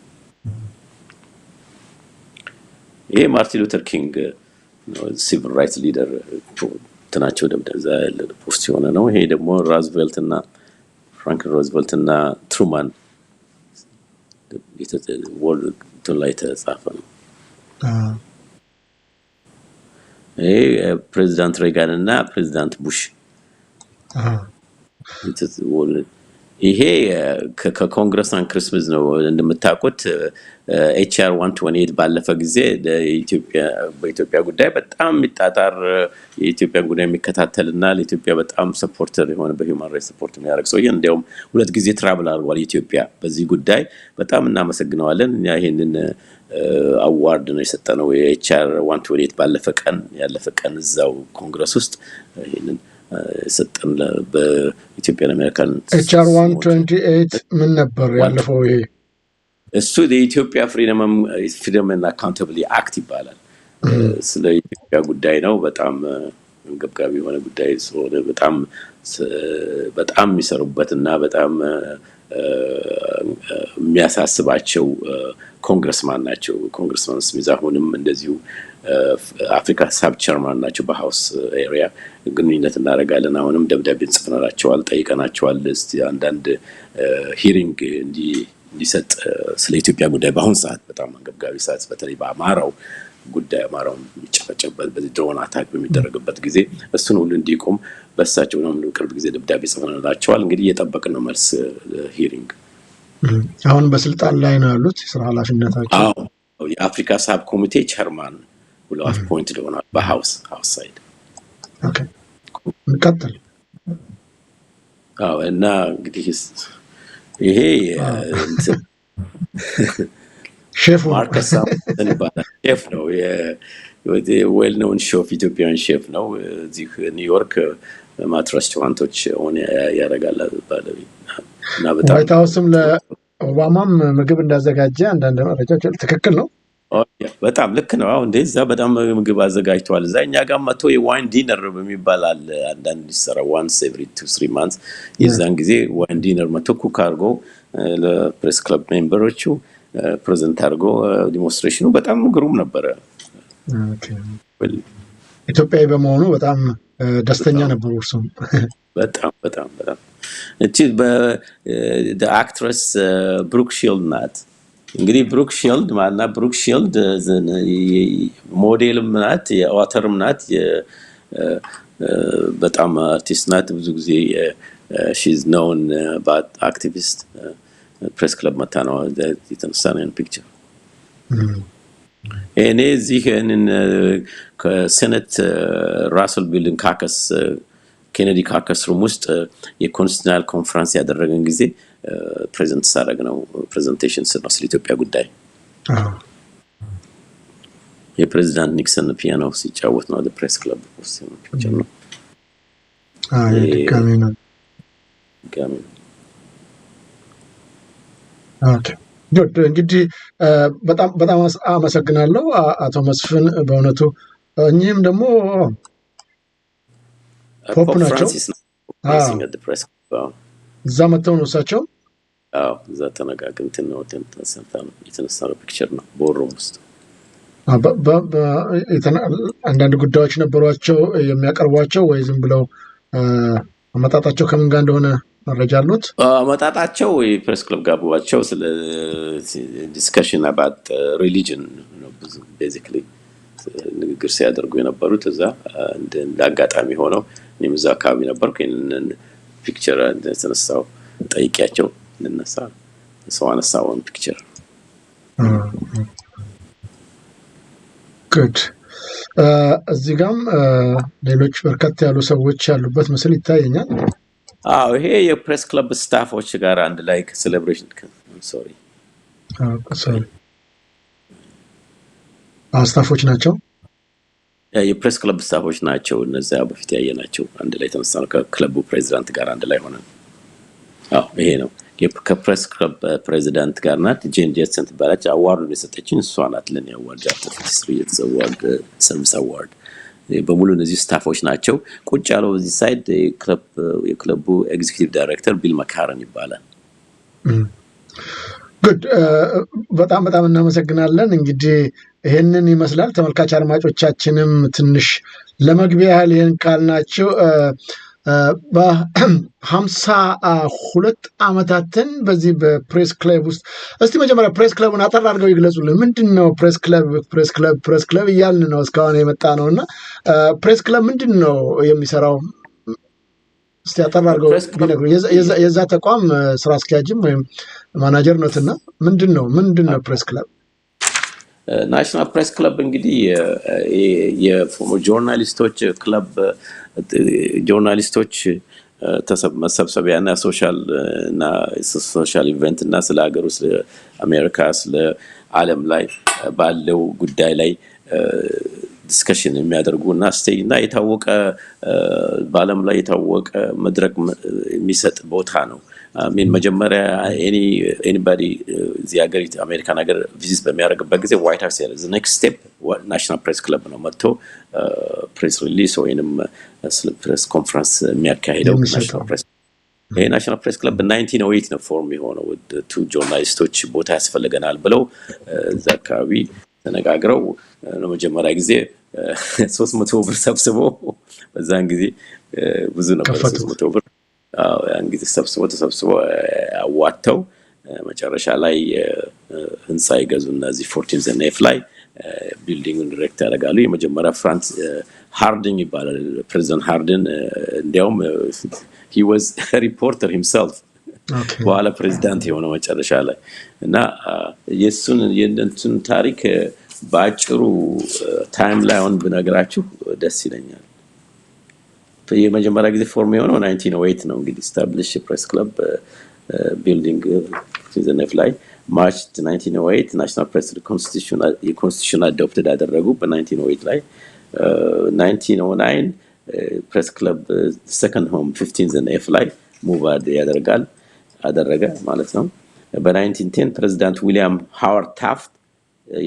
ይሄ ማርቲን ሉተር ኪንግ ሲቪል ራይትስ ሊደር ተናቸው ደብዳቤ ፖስት የሆነ ነው። ይሄ ደግሞ ራዝቬልት እና ፍራንክሊን ሮዝቬልት እና ትሩማን ወርልድ ላይ ተጻፈ ነው። ይሄ ፕሬዚዳንት ሬጋን እና ፕሬዚዳንት ቡሽ ይሄ ከኮንግረስን ክሪስማስ ነው እንደምታውቁት። HR 128 ባለፈ ጊዜ በኢትዮጵያ ጉዳይ በጣም የሚጣጣር የኢትዮጵያ ጉዳይ የሚከታተልና ለኢትዮጵያ በጣም ሰፖርተር የሆነ በሂውማን ራይትስ ሰፖርት የሚያደርግ ሰው እንዲያውም 2 ጊዜ ትራቭል አድርጓል ኢትዮጵያ። በዚህ ጉዳይ በጣም እናመሰግነዋለን። እኛ ይሄንን አዋርድ ነው የሰጠነው HR 128 ያለፈ ቀን እዛው ኮንግረስ ውስጥ ይሄንን ሰጠን በኢትዮጵያን አሜሪካን HR 128 ምን ነበር ያለፈው? ይሄ እሱ የኢትዮጵያ ፍሪደም ኤንድ አካውንታቢሊቲ አክት ይባላል። ስለ ኢትዮጵያ ጉዳይ ነው። በጣም አንገብጋቢ የሆነ ጉዳይ ስለሆነ በጣም የሚሰሩበትና በጣም የሚያሳስባቸው ኮንግረስማን ናቸው። ኮንግረስማን ስሚዝ አሁንም እንደዚሁ አፍሪካ ሳብ ቸርማን ናቸው። በሃውስ ኤሪያ ግንኙነት እናደርጋለን። አሁንም ደብዳቤ ጽፈናቸዋል፣ ጠይቀናቸዋል። እስቲ አንዳንድ ሂሪንግ እንዲሰጥ ስለ ኢትዮጵያ ጉዳይ በአሁን ሰዓት በጣም አንገብጋቢ ሰዓት በተለይ በአማራው ጉዳይ አማራው የሚጨፈጨፍበት በዚህ ድሮን አታክ በሚደረግበት ጊዜ እሱን ሁሉ እንዲቆም በሳቸው ነው ቅርብ ጊዜ ደብዳቤ ጽፈናቸዋል። እንግዲህ እየጠበቅን ነው መልስ ሂሪንግ። አሁን በስልጣን ላይ ነው ያሉት ስራ ኃላፊነታቸው። የአፍሪካ ሳብ ኮሚቴ ቸርማን ብለው አፖይንትድ ሆኗል በሃውስ ሳይድ። ኦኬ እንቀጥል። እና እንግዲህ ይሄ ሼፉ ማርከስ ሳሙኤልሰን ይባላል። ሼፍ ነው። ዌል ኖውን ሼፍ ኢትዮጵያን ሼፍ ነው። እዚህ ኒውዮርክ ማት ሬስቶራንቶች ሆነ ያረጋል ባለቤት እና በጣም ዋይት ሃውስም ለኦባማም ምግብ እንዳዘጋጀ አንዳንድ መረጃዎች ትክክል ነው። በጣም ልክ ነው። አሁን እንደዛ በጣም ምግብ አዘጋጅቷል። እዛ እኛ ጋር መጥቶ የዋይን ዲነር በሚባል አለ አንዳንድ ይሰራ once every 2-3 months የዛን ጊዜ ዋይን ዲነር መጥቶ ኩክ አድርጎ ለፕሬስ ክለብ ሜምበሮቹ ፕሬዘንት አድርጎ ዲሞንስትሬሽኑ በጣም ግሩም ነበረ። ኢትዮጵያዊ በመሆኑ በጣም ደስተኛ ነበሩ እርሱም። በጣም በጣም በጣም እቺ በአክትረስ ብሩክ ሺልድ ናት። እንግዲህ ብሩክ ሺልድ ማና ብሩክ ሺልድ ሞዴልም ናት፣ የኦተርም ናት፣ በጣም አርቲስት ናት። ብዙ ጊዜ she's known about activist ፕሬስ ክለብ መታ ነው የተነሳ ነው ፒክቸር። እኔ እዚህ ከሴኔት ራስል ቢልዲንግ ካከስ ኬኔዲ ካከስ ሩም ውስጥ የኮንስቲቱሽናል ኮንፈረንስ ያደረገን ጊዜ ፕሬዘንት ሳደርግ ነው ፕሬዘንቴሽን ስለ ኢትዮጵያ ጉዳይ የፕሬዝዳንት ኒክሰን ፒያኖ ሲጫወት ነው ፕሬስ ክለብ ውስጥ ፒክቸር ነው። ድጋሚ ነው። ኦኬ ጉድ። እንግዲህ በጣም በጣም አመሰግናለሁ አቶ መስፍን በእውነቱ። እኚህም ደግሞ ፖፕ ናቸው። እዛ መጥተው ነው እሳቸው? አዎ እዛ ተነጋግረን ነው የተነሳነው ፒክቸር ነው በሩም ውስጥ። አንዳንድ ጉዳዮች ነበሯቸው የሚያቀርቧቸው ወይ ዝም ብለው አመጣጣቸው ከምን ጋር እንደሆነ መረጃ አሉት? አመጣጣቸው የፕሬስ ክለብ ጋብዋቸው ስለ ዲስከሽን አባት ሪሊጅን ነው ብዙ ቤዚክሊ ንግግር ሲያደርጉ የነበሩት። እዛ እንደ አጋጣሚ ሆነው እኔም እዛ አካባቢ ነበርኩ። ይሄንን ፒክቸር ተነሳው ጠይቂያቸው እንነሳ ሰው አነሳውን ፒክቸር። ጉድ። እዚህ ጋም ሌሎች በርከት ያሉ ሰዎች ያሉበት ምስል ይታየኛል። ይሄ የፕሬስ ክለብ ስታፎች ጋር አንድ ላይ ሴሌብሬሽን ስታፎች ናቸው። የፕሬስ ክለብ ስታፎች ናቸው። እነዚያ በፊት ያየናቸው አንድ ላይ ተነሳነው ከክለቡ ፕሬዚዳንት ጋር አንድ ላይ ሆነን። ይሄ ነው ከፕሬስ ክለብ ፕሬዚዳንት ጋር ናት። ጄን ጄትሰን ትባላለች። አዋርዱን የሰጠችኝ እሷ ናት። ለኔ አዋርድ አፍተር 53 years አዋርድ ሰርቪስ አዋርድ በሙሉ እነዚህ ስታፎች ናቸው። ቁጭ ያለው በዚህ ሳይድ የክለቡ ኤግዚኪዩቲቭ ዳይሬክተር ቢል መካረን ይባላል። ጉድ። በጣም በጣም እናመሰግናለን። እንግዲህ ይሄንን ይመስላል። ተመልካች አድማጮቻችንም ትንሽ ለመግቢያ ያህል ይሄን ካልናቸው በ52 ዓመታትን በዚህ በፕሬስ ክለብ ውስጥ እስቲ መጀመሪያ ፕሬስ ክለቡን አጠር አድርገው ይግለጹልን። ምንድነው ፕሬስ ክለብ እያልን ነው እስካሁን የመጣ ነውና ፕሬስ ክለብ ምንድነው የሚሰራው? እስቲ አጠር አድርገው ቢነግሩ። የዛ ተቋም ስራ አስኪያጅም ወይም ማናጀር ነውና ምንድነው ፕሬስ ክለብ? ናሽናል ፕሬስ ክለብ እንግዲህ የጆርናሊስቶች ክለብ ጆርናሊስቶች መሰብሰቢያና ሶሻል ኢቨንት እና ስለ ሀገሩ ስለ አሜሪካ ስለ ዓለም ላይ ባለው ጉዳይ ላይ ዲስከሽን የሚያደርጉ እና ስቴጅና የታወቀ በዓለም ላይ የታወቀ መድረክ የሚሰጥ ቦታ ነው። መጀመሪያ ኤኒባዲ እዚህ ሀገር አሜሪካን ሀገር ቪዚት በሚያደርግበት ጊዜ ዋይት ሃውስ ያለ ኔክስት ስቴፕ ናሽናል ፕሬስ ክለብ ነው። መጥቶ ፕሬስ ሪሊስ ወይንም ፕሬስ ኮንፈረንስ የሚያካሂደው ናሽናል ፕሬስ ክለብ በ1908 ነው ፎርም የሆነው። ቱ ጆርናሊስቶች ቦታ ያስፈልገናል ብለው እዛ አካባቢ ተነጋግረው ለመጀመሪያ ጊዜ 300 ብር ሰብስበው በዛን ጊዜ ብዙ ነበር 300 ብር ያን ጊዜ ተሰብስቦ አዋተው መጨረሻ ላይ ህንጻ ይገዙና እዚህ 14th and F ላይ ቢልዲንጉን ዲሬክት ያደርጋሉ። የመጀመሪያ ፍራንስ ሃርዲን ይባላል ፕሬዚደንት ሃርዲን። እንዲያውም he was a reporter himself በኋላ ፕሬዚዳንት የሆነው መጨረሻ ላይ እና የእሱን ታሪክ በአጭሩ ታይም ላይን ብነግራችሁ ደስ ይለኛል። የመጀመሪያ ጊዜ ፎርም የሆነው 1908 ነው። እንግዲህ ስታብሊሽ ፕሬስ ክለብ ቢልዲንግ 15 ላይ ማርች 1908 ናሽናል ፕሬስ ኮንስቲቱሽን አዶፕትድ አደረጉ። በ1908 ላይ 1909 ፕሬስ ክለብ ሰከንድ ሆም 15 ላይ ሙቭ አደረገ ማለት ነው። በ1910 ፕሬዚዳንት ዊሊያም ሃዋርድ ታፍት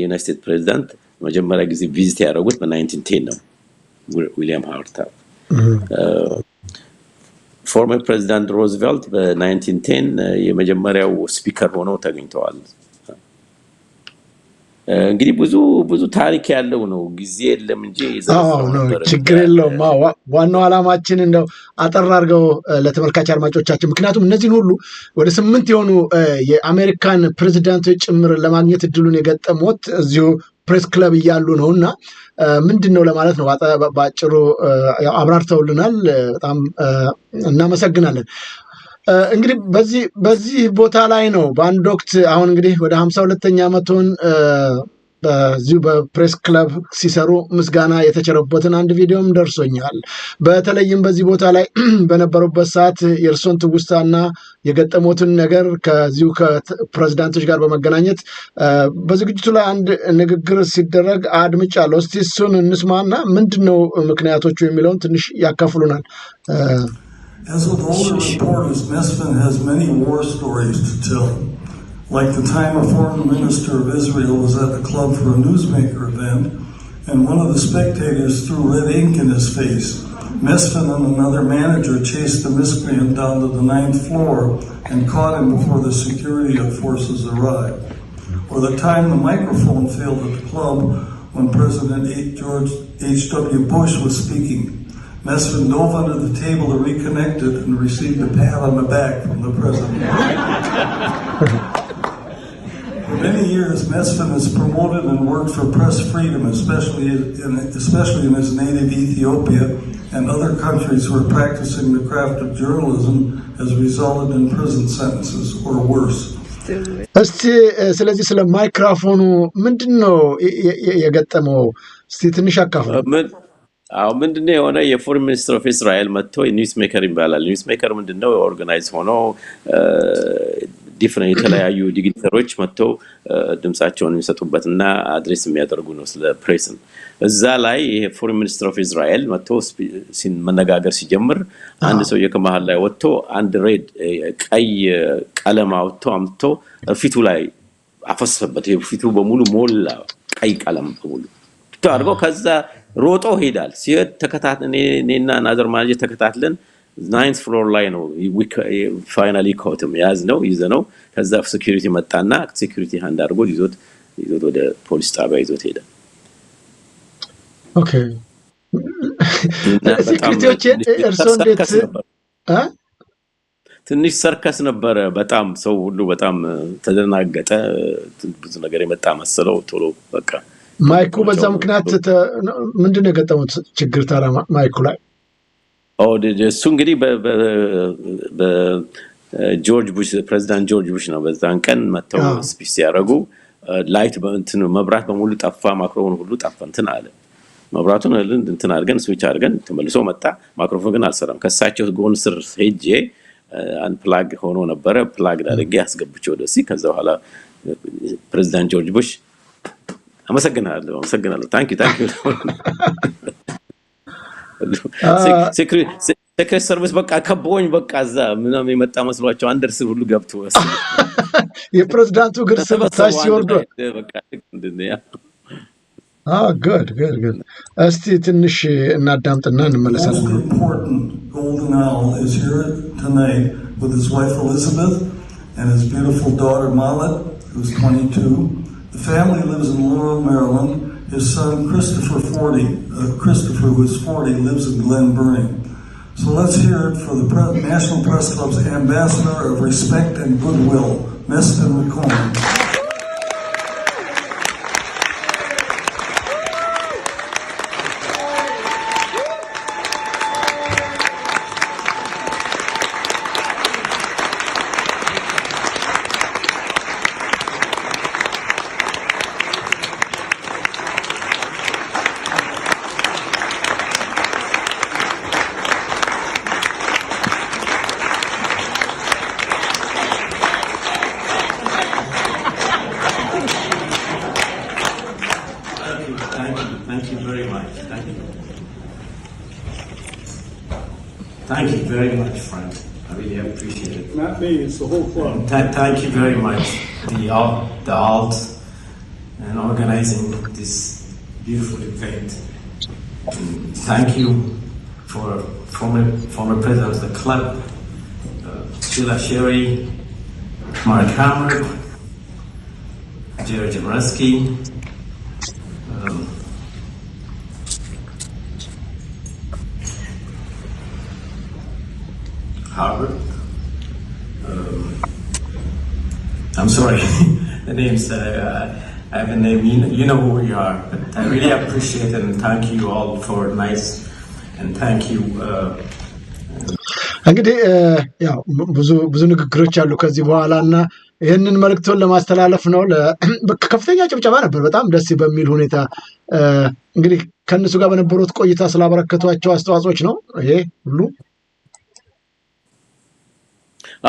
ዩናይትድ ስቴትስ ፕሬዚዳንት መጀመሪያ ጊዜ ቪዚት ያደረጉት በ1910 ነው። ዊሊያም ሃዋርድ ታፍት ፎርመር ፕሬዚዳንት ሮዝቬልት በ1910 የመጀመሪያው ስፒከር ሆነው ተገኝተዋል። እንግዲህ ብዙ ታሪክ ያለው ነው። ጊዜ የለም እንጂ ችግር የለውም። ዋናው ዓላማችን እንደው አጠር አድርገው ለተመልካች አድማጮቻችን፣ ምክንያቱም እነዚህን ሁሉ ወደ 8 የሆኑ የአሜሪካን ፕሬዚዳንቶች ጭምር ለማግኘት እድሉን የገጠሙት እዚሁ ፕሬስ ክለብ እያሉ ነውና ምንድን ነው ለማለት ነው። በአጭሩ አብራርተውልናል። በጣም እናመሰግናለን። እንግዲህ በዚህ ቦታ ላይ ነው በአንድ ወቅት አሁን እንግዲህ ወደ 52ኛ ዓመቱን በዚሁ በፕሬስ ክለብ ሲሰሩ ምስጋና የተቸረበትን አንድ ቪዲዮም ደርሶኛል። በተለይም በዚህ ቦታ ላይ በነበሩበት ሰዓት የእርሶን ትውስታና የገጠሙትን ነገር ከዚሁ ከፕሬዝዳንቶች ጋር በመገናኘት በዝግጅቱ ላይ አንድ ንግግር ሲደረግ አድምጫለሁ። እስቲ እሱን እንስማና ምንድነው ምክንያቶቹ የሚለውን ትንሽ ያካፍሉናል። As with older reporters, Mesfin has many war stories to tell. Like the time a foreign minister of Israel was at the club for a newsmaker event, and one of the spectators threw red ink in his face. Mesfin and another manager chased the miscreant down to the 9th floor and caught him before the security forces arrived. Or the time the microphone failed at the club when President George H.W. Bush was speaking. Mesfin dove under the table to reconnect it and received a pat on the back from the president. For many years, Mesfin has promoted and worked for press freedom, especially in his native Ethiopia and other countries where practicing the craft of journalism has resulted in prison sentences or worse. እስቲ ስለዚህ ስለ ማይክሮፎኑ ምንድነው የገጠመው? እስቲ ትንሽ አካፍሉ። ምንድነው የሆነ የፎሬን ሚኒስትር ኦፍ እስራኤል መጥቶ ኒውስ ሜከር ይባላል። ኒውስ ሜከር ምንድነው ኦርጋናይዝ ሆኖ ዲፍረንት የተለያዩ ዲግኒተሮች መጥተው ድምጻቸውን የሚሰጡበትና አድሬስ የሚያደርጉ ነው ስለ ፕሬስን። እዛ ላይ ይሄ ፎሬን ሚኒስትር ኦፍ እስራኤል መጥቶ መነጋገር ሲጀምር አንድ ሰው ከመሃል ላይ ወጥቶ አንድ ሬድ ቀይ ቀለም አምጥቶ ፊቱ ላይ አፈሰበት። ፊቱ በሙሉ ሞላ ቀይ ቀለም በሙሉ ታርጎ ከዛ ሮጦ ሄዳል። ሲሄድ ተከታተኔና ናዘር ማኔጀር ተከታትለን 9th ፍሎር ላይ ነው ፋይናሊ ኮትም ያዝነው ይዘነው። ከዛ ሴኩሪቲ መጣና ሴኩሪቲ ሃንድ አድርጎ ይዞት ወደ ፖሊስ ጣቢያ ይዞት ሄደ። ኦኬ ሴኩሪቲዎች እርሶ እንዴት ትንሽ ሰርከስ ነበረ። በጣም ሰው ሁሉ በጣም ተደናገጠ። ብዙ ነገር የመጣ መሰለው። ቶሎ በቃ ማይኩ በዛ ምክንያት ምንድነው የገጠሙት ችግር ታዲያ ማይኩ ላይ? እሱ እንግዲህ በጆርጅ ቡሽ ፕሬዚዳንት ጆርጅ ቡሽ ነው በዛን ቀን መጥተው ስፒች ሲያደርጉ ላይት መብራት በሙሉ ጠፋ፣ ማይክሮፎን ሁሉ ጠፋ። አለ መብራቱን አድርገን ስዊች አድርገን ተመልሶ መጣ። ማይክሮፎን ግን አልሰራም። ከሳቸው ጎን ስር ሄጄ አንፕላግ ሆኖ ነበረ። ፕላግ አድርጌ አስገብቼው ደስ ከዛ በኋላ ፕሬዚዳንት ጆርጅ ቡሽ አመሰግናለሁ ታንክ ዩ ሴክሬት ሰርቪስ በቃ ከቦኝ በቃ እዛ ምንም የመጣ መስሏቸው አንደርስ ሁሉ ገብቶ የፕሬዝዳንቱ ግርስ ታች ሲወርዱ በቃ እንደዚያ good እስቲ ትንሽ እናዳምጥና እንመለሳለን። Golden Owl is here tonight with his wife Elizabeth and his beautiful daughter Malat, who's 22. The family lives in Laurel, Maryland. His son Christopher, who is 40, lives in Glen Burnie. So let's hear it for the National Press Club's Ambassador of Respect and Goodwill, Mesfin McComb. Thank you very much, Frank. I really appreciate it. Not me, it's the whole club. Thank you very much, the ALT, and organizing this beautiful event. And thank you for former president of the club, Sheila Sherry, Mark Hammer, Jared Jamreski, Harvard. I'm sorry, the names that I haven't named. You know who we are. But I really appreciate it, and thank you all for nice, and thank you. እንግዲህ ያው ብዙ ንግግሮች አሉ ከዚህ በኋላና ይህንን መልእክቱን ለማስተላለፍ ነው። ከፍተኛ ጭብጨባ ነበር፣ በጣም ደስ በሚል ሁኔታ እንግዲህ ከነሱ ጋር በነበሩት ቆይታ ስላበረከቷቸው አስተዋጽኦች ነው ይሄ ሁሉ።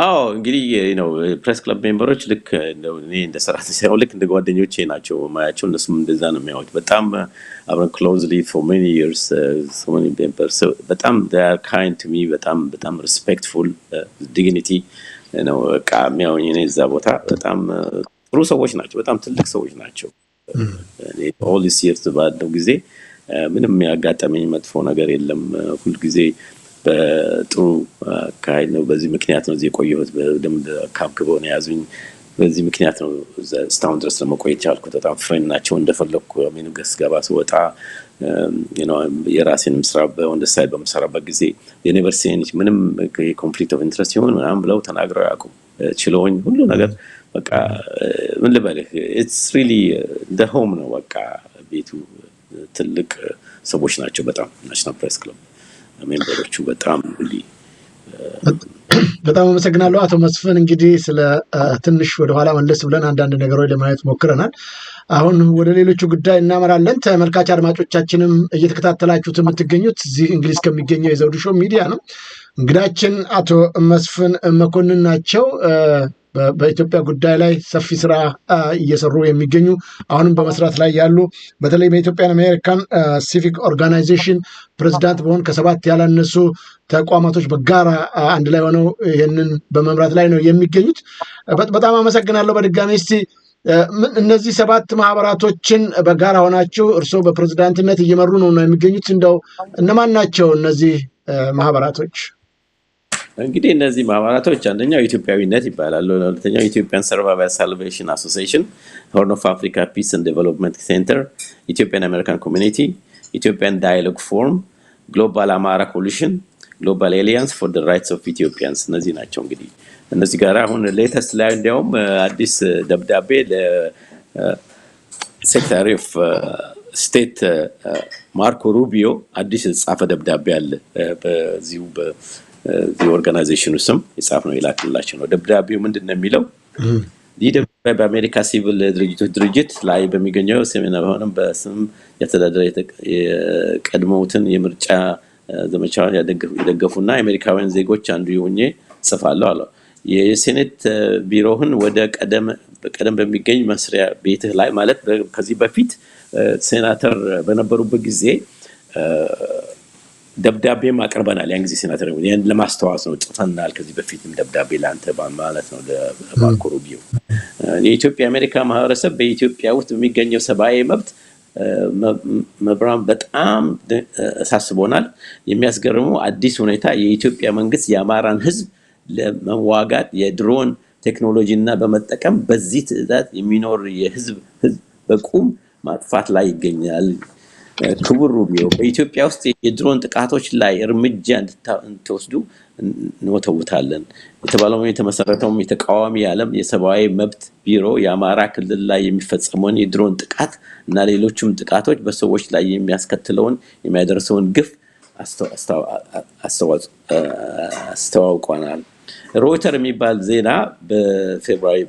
አዎ እንግዲህ ነው ፕሬስ ክለብ ሜምበሮች ልክ እኔ እንደ ሰራተኛ ሳይሆን ልክ እንደ ጓደኞቼ ናቸው ማያቸው። እነሱም እንደዛ ነው የሚያዩት። በጣም አብረን closely for many years so many members, so በጣም they are kind to me፣ በጣም respectful, dignity ነው ቃሚያውኝ እኔ እዛ ቦታ በጣም ጥሩ ሰዎች ናቸው፣ በጣም ትልቅ ሰዎች ናቸው። all this years ባለው ጊዜ ምንም ያጋጠመኝ መጥፎ ነገር የለም። ሁሉ ጊዜ በጥሩ ካይ ነው። በዚህ ምክንያት ነው እዚህ የቆየሁት። በደምብ ካምፕ በሆነ ያዙኝ። በዚህ ምክንያት ነው እስካሁን ድረስ ለመቆየት ቻልኩት። በጣም ፍሬንድ ናቸው። እንደፈለኩ አሜን ገስገባ ስወጣ የራሴንም ስራ በወንደ ሳይድ በመሰራበት ጊዜ የዩኒቨርሲቲ ምንም ኮንፍሊክት ኦፍ ኢንትረስት ይሆን ምናምን ብለው ተናግረው ያውቁም። ችለውኝ ሁሉ ነገር በቃ ምን ልበልህ it's really the home ነው። በቃ ቤቱ ትልቅ ሰዎች ናቸው። በጣም ናሽናል ፕሬስ ክለብ ሜምበሮቹ በጣም አመሰግናለሁ አቶ መስፍን። እንግዲህ ስለ ትንሽ ወደ ኋላ መለስ ብለን አንዳንድ ነገሮች ለማየት ሞክረናል። አሁን ወደ ሌሎቹ ጉዳይ እናመራለን። ተመልካች አድማጮቻችንም እየተከታተላችሁት የምትገኙት እዚህ እንግሊዝ ከሚገኘው የዘውዱ ሾው ሚዲያ ነው። እንግዳችን አቶ መስፍን መኮንን ናቸው። በኢትዮጵያ ጉዳይ ላይ ሰፊ ስራ እየሰሩ የሚገኙ አሁንም በመስራት ላይ ያሉ በተለይ በኢትዮጵያ አሜሪካን ሲቪክ ኦርጋናይዜሽን ፕሬዝዳንት በሆን ከ7 ያላነሱ ተቋማቶች በጋራ አንድ ላይ ሆነው ይህንን በመምራት ላይ ነው የሚገኙት። በጣም አመሰግናለሁ በድጋሚ። እስቲ እነዚህ 7 ማህበራቶችን በጋራ ሆናችሁ እርስዎ በፕሬዝዳንትነት እየመሩ ነው የሚገኙት። እንደው እነማን ናቸው እነዚህ ማህበራቶች? እንግዲህ እነዚህ ማህበራቶች አንደኛው ኢትዮጵያዊነት ይባላል፣ ሁለተኛው ኢትዮጵያን ሰርቫይቫል ሳልቬሽን አሶሲዬሽን፣ ሆርን ኦፍ አፍሪካ ፒስ ኤንድ ዴቨሎፕመንት ሴንተር፣ ኢትዮጵያን አሜሪካን ኮሚኒቲ፣ ኢትዮጵያን ዳያሎግ ፎርም፣ ግሎባል አማራ ኮሊሽን፣ ግሎባል አሊያንስ ፎር ዘ ራይትስ ኦፍ ኢትዮጵያንስ። እነዚህ ናቸው። እንግዲህ እነዚህ ጋር አሁን ሌተስት ላይ እንዲያውም አዲስ ደብዳቤ ለሴክሬታሪ ኦፍ ስቴት ማርኮ ሩቢዮ አዲስ ጻፈ ደብዳቤ አለ በዚሁ ኦርጋናይዜሽኑ ስም የጻፍ ነው የላክላቸው ነው። ደብዳቤው ምንድነው የሚለው? ይህ ደብዳቤ በአሜሪካ ሲቪል ድርጅቶች ድርጅት ላይ በሚገኘው ሰሜናዊ ሆነም በስም ያስተዳደረ የቀድሞውትን የምርጫ ዘመቻውን ያደገፉና የአሜሪካውያን ዜጎች አንዱ የሆኜ ጽፋለሁ አለው። የሴኔት ቢሮህን ወደ ቀደም በሚገኝ መስሪያ ቤትህ ላይ ማለት ከዚህ በፊት ሴናተር በነበሩበት ጊዜ ደብዳቤ ማቀርበናል። ያን ጊዜ ሴናተር ያን ለማስተዋወስ ነው ጽፈናል። ከዚህ በፊትም ደብዳቤ ላንተ ማለት ነው ለማርኮ ሩቢዮ። የኢትዮጵያ አሜሪካ ማህበረሰብ በኢትዮጵያ ውስጥ በሚገኘው ሰብአዊ መብት መብራም በጣም አሳስቦናል። የሚያስገርመው አዲስ ሁኔታ የኢትዮጵያ መንግስት የአማራን ህዝብ ለመዋጋት የድሮን ቴክኖሎጂና በመጠቀም በዚህ ትዕዛዝ የሚኖር የህዝብ በቁም ማጥፋት ላይ ይገኛል። ክቡር ሩቢዮ በኢትዮጵያ ውስጥ የድሮን ጥቃቶች ላይ እርምጃ እንድትወስዱ እንወተውታለን። የተባለውን የተመሰረተውም የተቃዋሚ ዓለም የሰብአዊ መብት ቢሮ የአማራ ክልል ላይ የሚፈጸመውን የድሮን ጥቃት እና ሌሎችም ጥቃቶች በሰዎች ላይ የሚያስከትለውን የሚያደርሰውን ግፍ አስተዋውቀናል። ሮይተር የሚባል ዜና በፌብሩዋሪ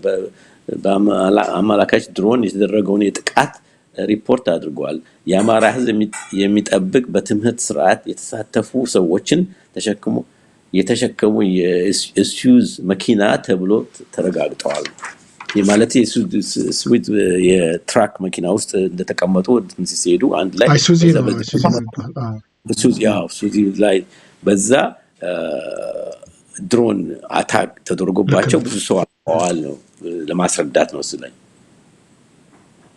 በአመላካች ድሮን የተደረገውን የጥቃት ሪፖርት አድርጓል። የአማራ ህዝብ የሚጠብቅ በትምህርት ስርዓት የተሳተፉ ሰዎችን የተሸከሙ የኢሱዙ መኪና ተብሎ ተረጋግጠዋል። ማለት የስዊት የትራክ መኪና ውስጥ እንደተቀመጡ ሲሄዱ አንድ ላይ ኢሱዙ ላይ በዛ ድሮን አታክ ተደርጎባቸው ብዙ ሰው አዋል ነው ለማስረዳት ነው ስለኝ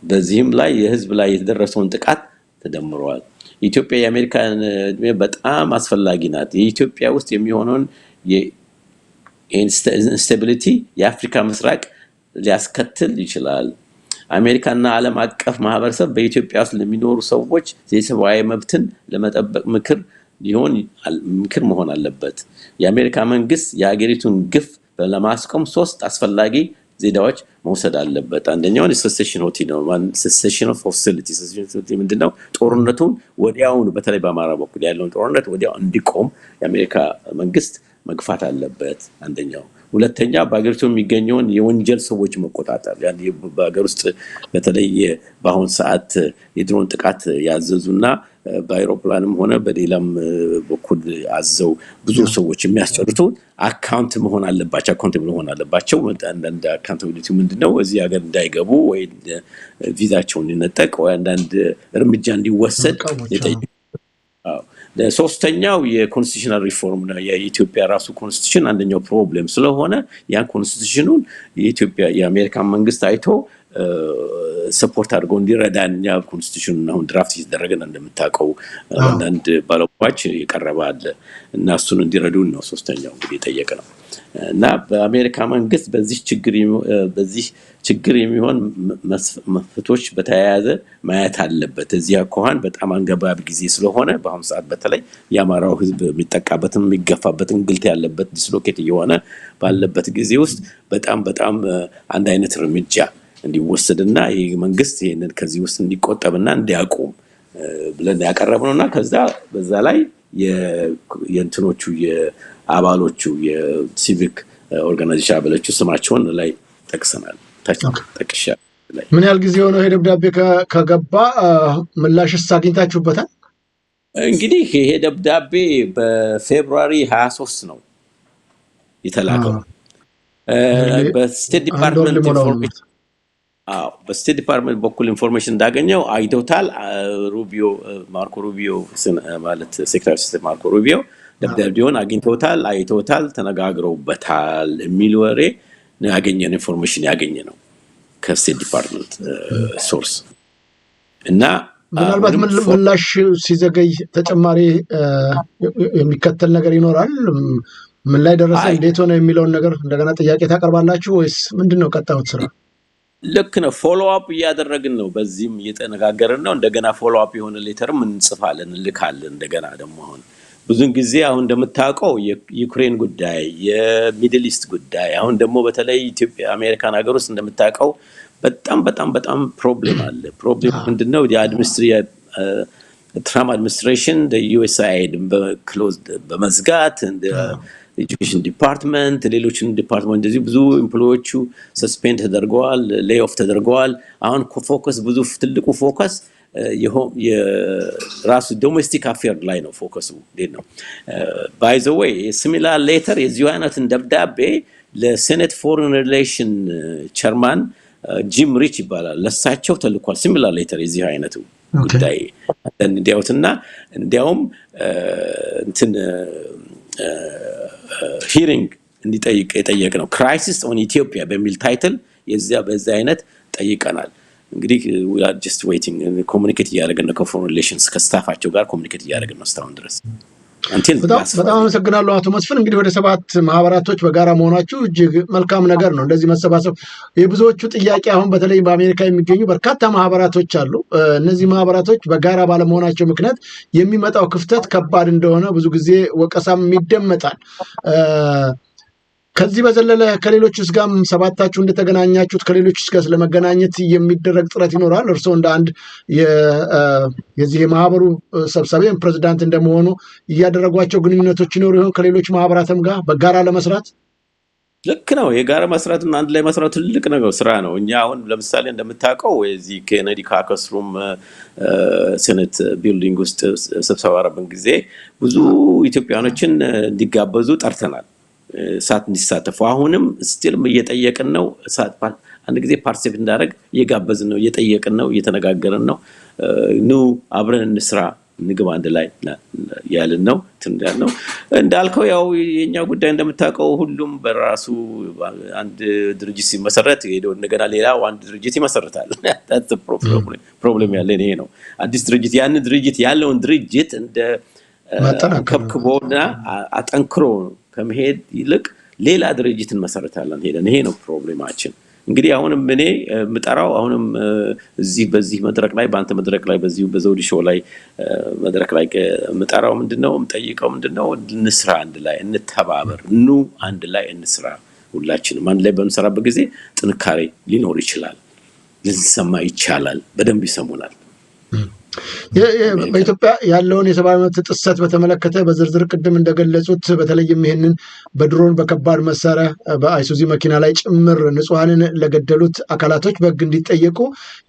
በዚህም ላይ የህዝብ ላይ የተደረሰውን ጥቃት ተደምሯል ኢትዮጵያ የአሜሪካን በጣም አስፈላጊ ናት የኢትዮጵያ ውስጥ የሚሆነውን የኢንስታቢሊቲ የአፍሪካ ምስራቅ ሊያስከትል ይችላል አሜሪካና ዓለም አቀፍ ማህበረሰብ በኢትዮጵያ ውስጥ ለሚኖሩ ሰዎች የሰብአዊ መብትን ለመጠበቅ ምክር መሆን አለበት የአሜሪካ መንግስት የሀገሪቱን ግፍ ለማስቆም 3 አስፈላጊ ዘዴዎች መውሰድ አለበት አንደኛው cessation of hostility ምንድነው ጦርነቱን ወዲያውኑ በተለይ በአማራ በኩል ያለውን ጦርነት ወዲያው እንዲቆም የአሜሪካ መንግስት መግፋት አለበት አንደኛው ሁለተኛ በአገሪቱ የሚገኘውን የወንጀል ሰዎች መቆጣጠር ያን በአገር ውስጥ በተለይ በአሁን ሰዓት የድሮን ጥቃት ያዘዙና በአይሮፕላንም ሆነ በሌላም በኩል አዘው ብዙ ሰዎች የሚያስጨርቱ አካውንት መሆን አለባቸው አንዳንድ አካውንታቢሊቲ ምንድነው እዚህ ሀገር እንዳይገቡ ወይ ቪዛቸውን ይነጠቅ ወይ አንዳንድ እርምጃ እንዲወሰድ ሶስተኛው የኮንስቲቱሽናል ሪፎርም ነው የኢትዮጵያ ራሱ ኮንስቲቱሽን አንደኛው ፕሮብሌም ስለሆነ ያ ኮንስቲቱሽኑን የአሜሪካ መንግስት አይቶ ሰፖርት አድርጎ እንዲረዳን ያ ኮንስቲቱሽን ነው ድራፍት ይደረገና እንደምታውቀው አንዳንድ ባለሙያዎች ይቀርባል እና እሱን እንዲረዱን ነው ሶስተኛው የጠየቀ ነው እና በአሜሪካ መንግስት በዚህ ችግር የሚሆን መፍቶች በተያያዘ ማየት አለበት እዚህ አኳኋን በጣም አንገባብ ጊዜ ስለሆነ በአሁን ሰዓት በተለይ የአማራው ህዝብ የሚጠቃበትን የሚገፋበትን ግልት ያለበት ዲስሎኬት እየሆነ ባለበት ጊዜ ውስጥ በጣም አንድ አይነት እርምጃ እንዲወሰድና የመንግስት ይሄንን ከዚህ ውስጥ እንዲቆጠብና እንዲያቆም ብለን ያቀረብነውና ከዛ በዛ ላይ የእንትኖቹ የአባሎቹ የሲቪክ ኦርጋናይዜሽን አባሎቹ ስማቸውን ላይ ጠቅሰናል ተቀሻ ላይ ምን ያህል ጊዜ ሆነው ይሄ ደብዳቤ ከገባ ምላሽስ አግኝታችሁበታል እንግዲህ ይሄ ደብዳቤ በፌብሩዋሪ 23 ነው የተላከው በስቴት ዲፓርትመንት ኢንፎርሜሽን በስቴት ዲፓርትመንት በኩል ኢንፎርሜሽን እንዳገኘው አይቶታል ማርኮ ሩቢዮ ማለት ሴክሬታሪ ስቴት ማርኮ ሩቢዮ ደብዳቤውን አግኝቶታል አይቶታል ተነጋግረውበታል የሚል ወሬ ነው ያገኘን ኢንፎርሜሽን ያገኘነው ከስቴት ዲፓርትመንት ሶርስ እና ምናልባት ምላሽ ሲዘገይ ተጨማሪ የሚከተል ነገር ይኖራል ምን ላይ ደረሰ እንዴት ሆነ የሚለውን ነገር እንደገና ጥያቄ ታቀርባላችሁ ወይስ ምንድነው ቀጣዩ ስራ ልክ ነው ፎሎ አፕ ያደረግን ነው በዚህም እየተነጋገርን ነው እንደገና ፎሎ አፕ የሆነ ሌተርም እንጽፋለን ልካለን እንደገና ደግሞ አሁን ብዙን ጊዜ አሁን እንደምታውቀው የዩክሬን ጉዳይ የሚድል ኢስት ጉዳይ አሁን ደግሞ በተለይ ኢትዮጵያ አሜሪካን ሀገር ውስጥ እንደምታውቀው በጣም ፕሮብሌም አለ ፕሮብሌም ምንድነው ትራምፕ አድሚኒስትሬሽን ዩኤስኤድ በክሎዝድ በመዝጋት እንደ ኤጁኬሽን ዲፓርትመንት ሌሎችን ዲፓርትመንት እንደዚህ ብዙ ኤምፕሎዮቹ ሰስፔንድ ተደርገዋል ሌይ ኦፍ ተደርገዋል አሁን ፎከስ ብዙ ትልቁ ፎከስ የራሱ ዶሜስቲክ አፌር ላይ ነው ፎከሱ እንዴት ነው ባይ ዘ ዌይ ሲሚላር ሌተር የዚሁ አይነት ደብዳቤ ለሴኔት ፎሬን ሪሌሽን ቸርማን ጂም ሪች ይባላል ለሳቸው ተልኳል ሲሚላር ሌተር የዚህ አይነቱ ጉዳይ እንዲያውትና እንዲያውም እንትን ሂሪንግ እንዲጠይቅ የጠየቅነው ክራይሲስ ኦን ኢትዮጵያ በሚል ታይትል በዛ አይነት ጠይቀናል እንግዲህ we are just waiting ኮሙኒኬት እያደረግን ነው ከፎሬን ሪሌሽንስ ከስታፋቸው ጋር ኮሙኒኬት እያደረግን ነው እስካሁን ድረስ በጣም አመሰግናለሁ አቶ መስፍን እንግዲህ ወደ 7 ማህበራቶች በጋራ መሆናችሁ እጅግ መልካም ነገር ነው እንደዚህ መሰባሰብ የብዙዎቹ ጥያቄ አሁን በተለይ በአሜሪካ የሚገኙ በርካታ ማህበራቶች አሉ እነዚህ ማህበራቶች በጋራ ባለመሆናቸው ምክንያት የሚመጣው ክፍተት ከባድ እንደሆነ ብዙ ጊዜ ወቀሳም ይደመጣል ከዚህ በዘለለ ከሌሎችስ ጋር ሰባታችሁ እንደተገናኛችሁት ከሌሎችስ ጋር ስለመገናኘት የሚደረግ ጥረት ይኖራል እርስዎ እንደ አንድ የዚህ ማህበሩ ሰብሳቢ ፕሬዝዳንት እንደመሆኑ ያደረጓቸው ግንኙነቶች ይኖሩ ይሆን ከሌሎች ማህበራትም ጋር በጋራ ለመስራት ልክ ነው የጋራ መስራትና አንድ ላይ መስራት ትልቅ ነገር ስራ ነው እኛ አሁን ለምሳሌ እንደምታውቀው እዚህ ኬኔዲ ካከስ ሩም ሴኔት ቢልዲንግ ውስጥ ስብሰባ አረብን ጊዜ ብዙ ኢትዮጵያኖችን እንዲጋበዙ ጠርተናል ሳት እንዲሳተፉ አሁንም ስቲልም እየጠየቅን ነው አንድ ጊዜ ፓርቲሲፔት እንዳደረግ እየጋበዝን ነው እየጠየቅን ነው እየተነጋገርን ነው ኑ አብረን እንስራ ንግባ አንድ ላይ ያልን ነው ነው እንዳልከው ያው የኛ ጉዳይ እንደምታውቀው ሁሉም በራሱ አንድ ድርጅት ሲመሰረት ሄዶ እንደገና ሌላው አንድ ድርጅት ይመሰርታል that's the problem ያለ ይሄ ነው አዲስ ድርጅት ያን ድርጅት ያለውን ድርጅት እንደ ከብክቦና አጠንክሮ ከመሄድ ይልቅ ሌላ ድርጅት እንመሰርታለን ሄደን ይሄ ነው ፕሮብሌማችን እንግዲህ አሁንም እኔ ምጠራው አሁንም እዚህ በዚህ መድረክ ላይ በአንተ መድረክ ላይ በዚህ በዘውዲ ሾው ላይ መድረክ ላይ ምጠራው ምንድነው ጠይቀው ምንድነው እንስራ አንድ ላይ እንተባበር ኑ አንድ ላይ እንስራ ሁላችንም አንድ ላይ በመሰራበት ጊዜ ጥንካሬ ሊኖር ይችላል ልንሰማ ይቻላል በደንብ ይሰሙናል በኢትዮጵያ ያለውን የሰብአዊ መብት ጥሰት በተመለከተ በዝርዝር ቅድም እንደገለጹት በተለይም ይሄንን በድሮን በከባድ መሳሪያ በአይሱዚ መኪና ላይ ጭምር ንጹሃንን ለገደሉት አካላቶች በሕግ እንዲጠየቁ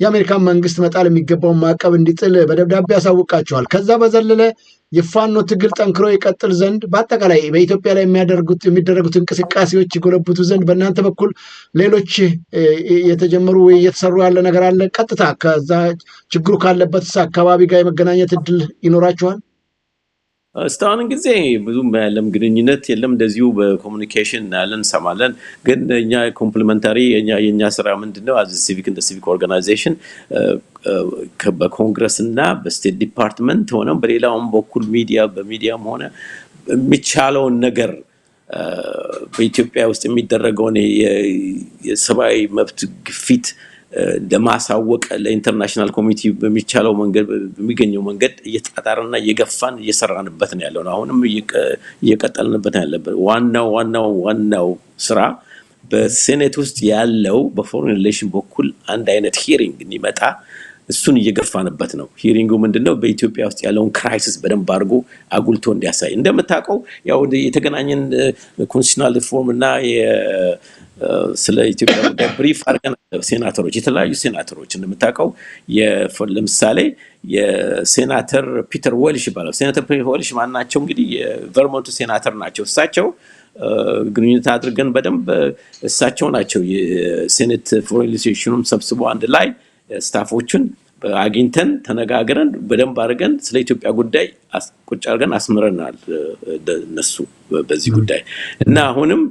የአሜሪካን መንግስት መጣል የሚገባውን ማዕቀብ እንዲጥል በደብዳቤ ያሳውቃቸዋል። ከዛ በዘለለ የፋኖ ትግል ጠንክሮ ይቀጥል ዘንድ በአጠቃላይ በኢትዮጵያ ላይ የሚደረጉት እንቅስቃሴዎች ይጎለብቱ ዘንድ በእናንተ በኩል ሌሎች የተጀመሩ ወይ እየተሰሩ ያለ ነገር አለ? ቀጥታ ከዛ ችግሩ ካለበት አካባቢ ጋር የመገናኘት እድል ይኖራችኋል? እስካሁን ጊዜ ብዙም ያለም ግንኙነት የለም እንደዚሁ በኮሙኒኬሽን ያለን ሰማለን ግን እኛ ኮምፕሊመንታሪ የኛ ስራ ምንድነው as a civic organization በኮንግረስ እና በስቴት ዲፓርትመንት ሆነ በሌላውም በኩል በሚዲያም ሆነ የሚቻለውን ነገር በኢትዮጵያ ውስጥ የሚደረገውን የሰብአዊ መብት ግፊት ለማሳወቅ ለኢንተርናሽናል ኮሚኒቲ በሚቻለው መንገድ በሚገኘው መንገድ እየተጣጣረና እየገፋን እየሰራንበት ነው ያለው አሁንም እየቀጠልንበት ያለበት ዋናው ስራ በሴኔት ውስጥ ያለው በፎሬን ሪሌሽን በኩል አንድ አይነት ሂሪንግ እንዲመጣ እሱን እየገፋንበት ነው ሂሪንጉ ምንድነው በኢትዮጵያ ውስጥ ያለውን ክራይሲስ በደንብ አድርጎ አጉልቶ እንዲያሳይ እንደምታውቀው ያው የተገናኘን ኮንስቲቱሽናል ሪፎርም እና ስለ ኢትዮጵያ ጉዳይ ብሪፍ አድርገን ሴናተሮች የተለያዩ ሴናተሮች እንደምታውቀው ለምሳሌ የሴናተር ፒተር ዌልሽ ይባላል ሴናተር ፒተር ዌልሽ ማናቸው እንግዲህ የቨርሞንቱ ሴናተር ናቸው እሳቸው ግንኙነት አድርገን በደንብ እሳቸው ናቸው የሴኔት ፎሬን ሪሌሽኑም ሰብስቦ አንድ ላይ ስታፎችን አግኝተን ተነጋግረን በደንብ አድርገን ስለ ኢትዮጵያ ጉዳይ ቁጭ አድርገን አስመረናል እነሱ በዚህ ጉዳይ እና አሁንም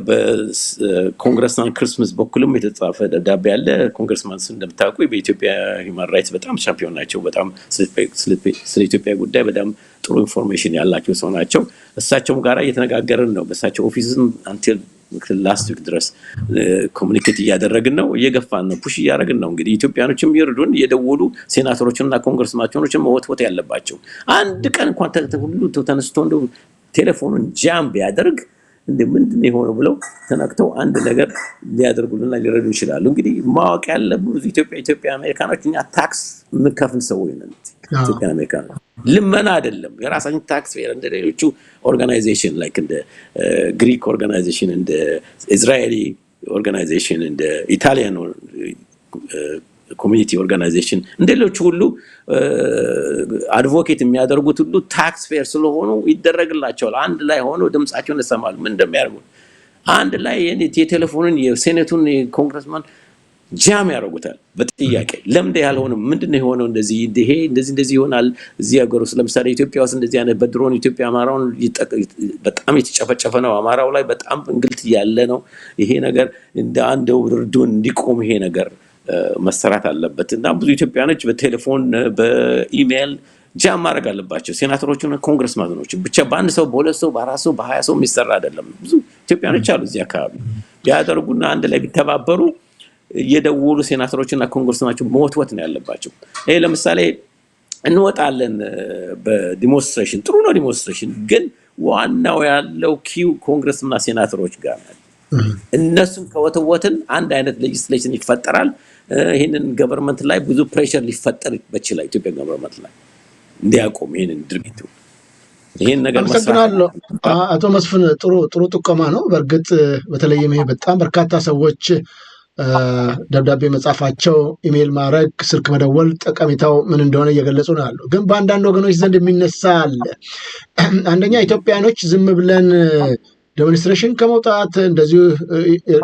በኮንግረስማን ክርስማስ በኩልም የተጻፈ ደብዳቤ ያለ ኮንግረስማን እንደምታውቁ በኢትዮጵያ ሂውማን ራይትስ በጣም ሻምፒዮን ናቸው በጣም ስለ ኢትዮጵያ ጉዳይ በጣም ጥሩ ኢንፎርሜሽን ያላቸው ሰው ናቸው እሳቸውም ጋራ እየተነጋገርን ነው በእሳቸው ኦፊስም አንቲል ላስት ዊክ ድረስ ኮሙኒኬት እያደረግን ነው እየገፋን ነው ፑሽ እያደረግን ነው እንግዲህ ኢትዮጵያኖችም ይርዱን የደወሉ ሴናተሮችና ኮንግረስማኖችም መወትወት ያለባቸው አንድ ቀን እንኳን ሁሉ ተነስቶ እንደው ቴሌፎኑን ጃም ቢያደርግ እንደምንድን ነው የሆነው ብለው ተነክተው አንድ ነገር ሊያደርጉልና ሊረዱ ይችላሉ እንግዲህ ማወቅ ያለብን ብዙ ኢትዮጵያ አሜሪካኖች እኛ ታክስ ምንከፍል ሰዎች ነን ኢትዮጵያ አሜሪካኖች ልመና አይደለም የራሳችን ታክስ ፌር እንደ ሌሎቹ ኦርጋናይዜሽን ላይክ እንደ ግሪክ ኦርጋናይዜሽን እንደ እስራኤሊ ኦርጋናይዜሽን እንደ ኢታሊያን ኮሚኒቲ ኦርጋናይዜሽን እንደሌሎቹ ሁሉ አድቮኬት የሚያደርጉት ሁሉ ታክስ ፌር ስለሆኑ ይደረግላቸዋል አንድ ላይ ሆኖ ድምጻቸውን ይሰማሉ ምን እንደሚያደርጉ አንድ ላይ የቴሌፎንን የሴኔቱን የኮንግረስማን ጃም ያደርጉታል በጥያቄ ለምንድን ያልሆነም ምንድነው የሆነው እንደዚህ ይሆናል እዚህ ሀገር ውስጥ ለምሳሌ ኢትዮጵያ ውስጥ እንደዚህ አይነት በድሮን ኢትዮጵያ አማራውን በጣም የተጨፈጨፈ ነው አማራው ላይ በጣም እንግልት ያለ ነው ይሄ ነገር እንደ አንድ ውርዱን እንዲቆም ይሄ ነገር መሰራት አለበት እና ብዙ ኢትዮጵያኖች በቴሌፎን በኢሜል ጃም ማድረግ አለባቸው ሴናተሮችና ኮንግረስማኖች ብቻ በአንድ ሰው በሁለት ሰው በአራት ሰው በ20 ሰው የሚሰራ አይደለም ብዙ ኢትዮጵያኖች አሉ እዚህ አካባቢ ቢያደርጉና አንድ ላይ ቢተባበሩ የደወሉ ሴናተሮችና ኮንግረስማኖች መወትወት ነው ያለባቸው ይሄ ለምሳሌ እንወጣለን በዲሞንስትሬሽን ጥሩ ነው ዲሞንስትሬሽን ግን ዋናው ያለው ኪው ኮንግረስና ሴናተሮች ጋር ነው እነሱም ከወተወትን አንድ አይነት ሌጂስሌሽን ይፈጠራል ይሄንን ገቨርንመንት ላይ ብዙ ፕሬሸር ሊፈጠር ይችላል ኢትዮጵያ ገቨርንመንት ላይ እንዲያቆም ይሄንን ድርጊቱ ይሄን ነገር መስራት አቶ መስፍን ጥሩ ጥቆማ ነው በእርግጥ በተለይም ይሄ በጣም በርካታ ሰዎች ደብዳቤ መጻፋቸው ኢሜል ማድረግ ስልክ መደወል ጠቀሜታው ምን እንደሆነ እየገለጹ ነው ያለው ግን በአንዳንድ ወገኖች ዘንድ የሚነሳ አለ አንደኛ ኢትዮጵያኖች ዝም ብለን ዴሞንስትሬሽን ከመውጣት እንደዚሁ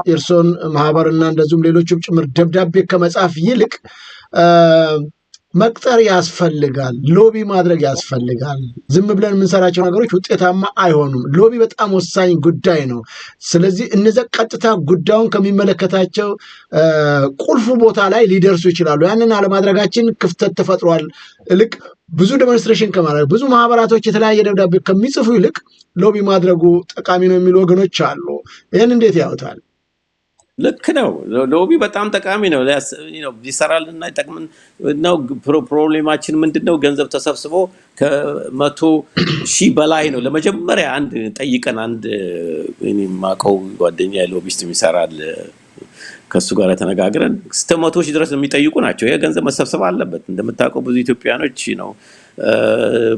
የእርሶን ማህበርና እንደዚሁም ሌሎችም ጭምር ደብዳቤ ከመጻፍ ይልቅ መቅጠር ያስፈልጋል፣ ሎቢ ማድረግ ያስፈልጋል። ዝም ብለን የምንሰራቸው ነገሮች ውጤታማ አይሆኑም። ሎቢ በጣም ወሳኝ ጉዳይ ነው። ስለዚህ እነዚያ ቀጥታ ጉዳዩን ከሚመለከታቸው ቁልፉ ቦታ ላይ ሊደርሱ ይችላሉ። ያንን አለማድረጋችን ክፍተት ተፈጥሯል። ይልቅ ብዙ ዴሞንስትሬሽን ከማድረግ ብዙ ማህበራቶች የተለያየ ደብዳቤ ከሚጽፉ ይልቅ ሎቢ ማድረጉ ጠቃሚ ነው የሚሉ ወገኖች አሉ። ይህን እንዴት ያዩታል? ልክ ነው። ሎቢ በጣም ጠቃሚ ነው። ሊሰራልና ይጠቅምን ነው። ፕሮብሌማችን ምንድነው? ገንዘብ ተሰብስቦ ከ100,000 በላይ ነው። ለመጀመሪያ አንድ ጠይቀን አንድ እኔ ማቀው ጓደኛ ሎቢስት ይሰራል። ከሱ ጋር ተነጋግረን እስከ 100,000 ድረስ የሚጠይቁ ናቸው። ይሄ ገንዘብ መሰብሰብ አለበት። እንደምታውቀው ብዙ ኢትዮጵያኖች ነው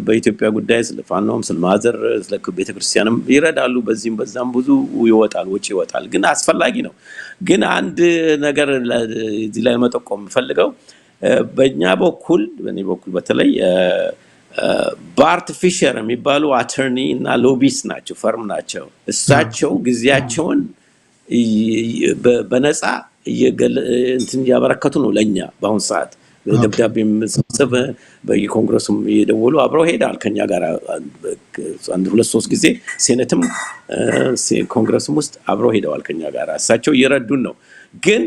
በኢትዮጵያ ጉዳይ ስለ ፋኖም ስለ ማዘር ስለ ቤተክርስቲያንም ይረዳሉ። በዚህም በዛም ብዙ ይወጣል፣ ወጪ ይወጣል። ግን አስፈላጊ ነው። ግን አንድ ነገር እዚህ ላይ መጠቆም ፈልገው በእኛ በኩል በተለይ ባርት ፊሸር የሚባሉ አተርኒ እና ሎቢስት ናቸው፣ ፈርም ናቸው። እሳቸው ጊዜያቸውን በነፃ እንትን ያበረከቱ ነው ለኛ በአሁን ሰዓት ደብዳቤ መሰብሰብ በየኮንግረሱም እየደወሉ አብረው ሄደዋል ከኛ ጋር አንድ 2-3 ጊዜ ሴኔትም ኮንግረስም ውስጥ አብረው ሄደዋል ከኛ ጋር። እሳቸው እየረዱን ነው። ግን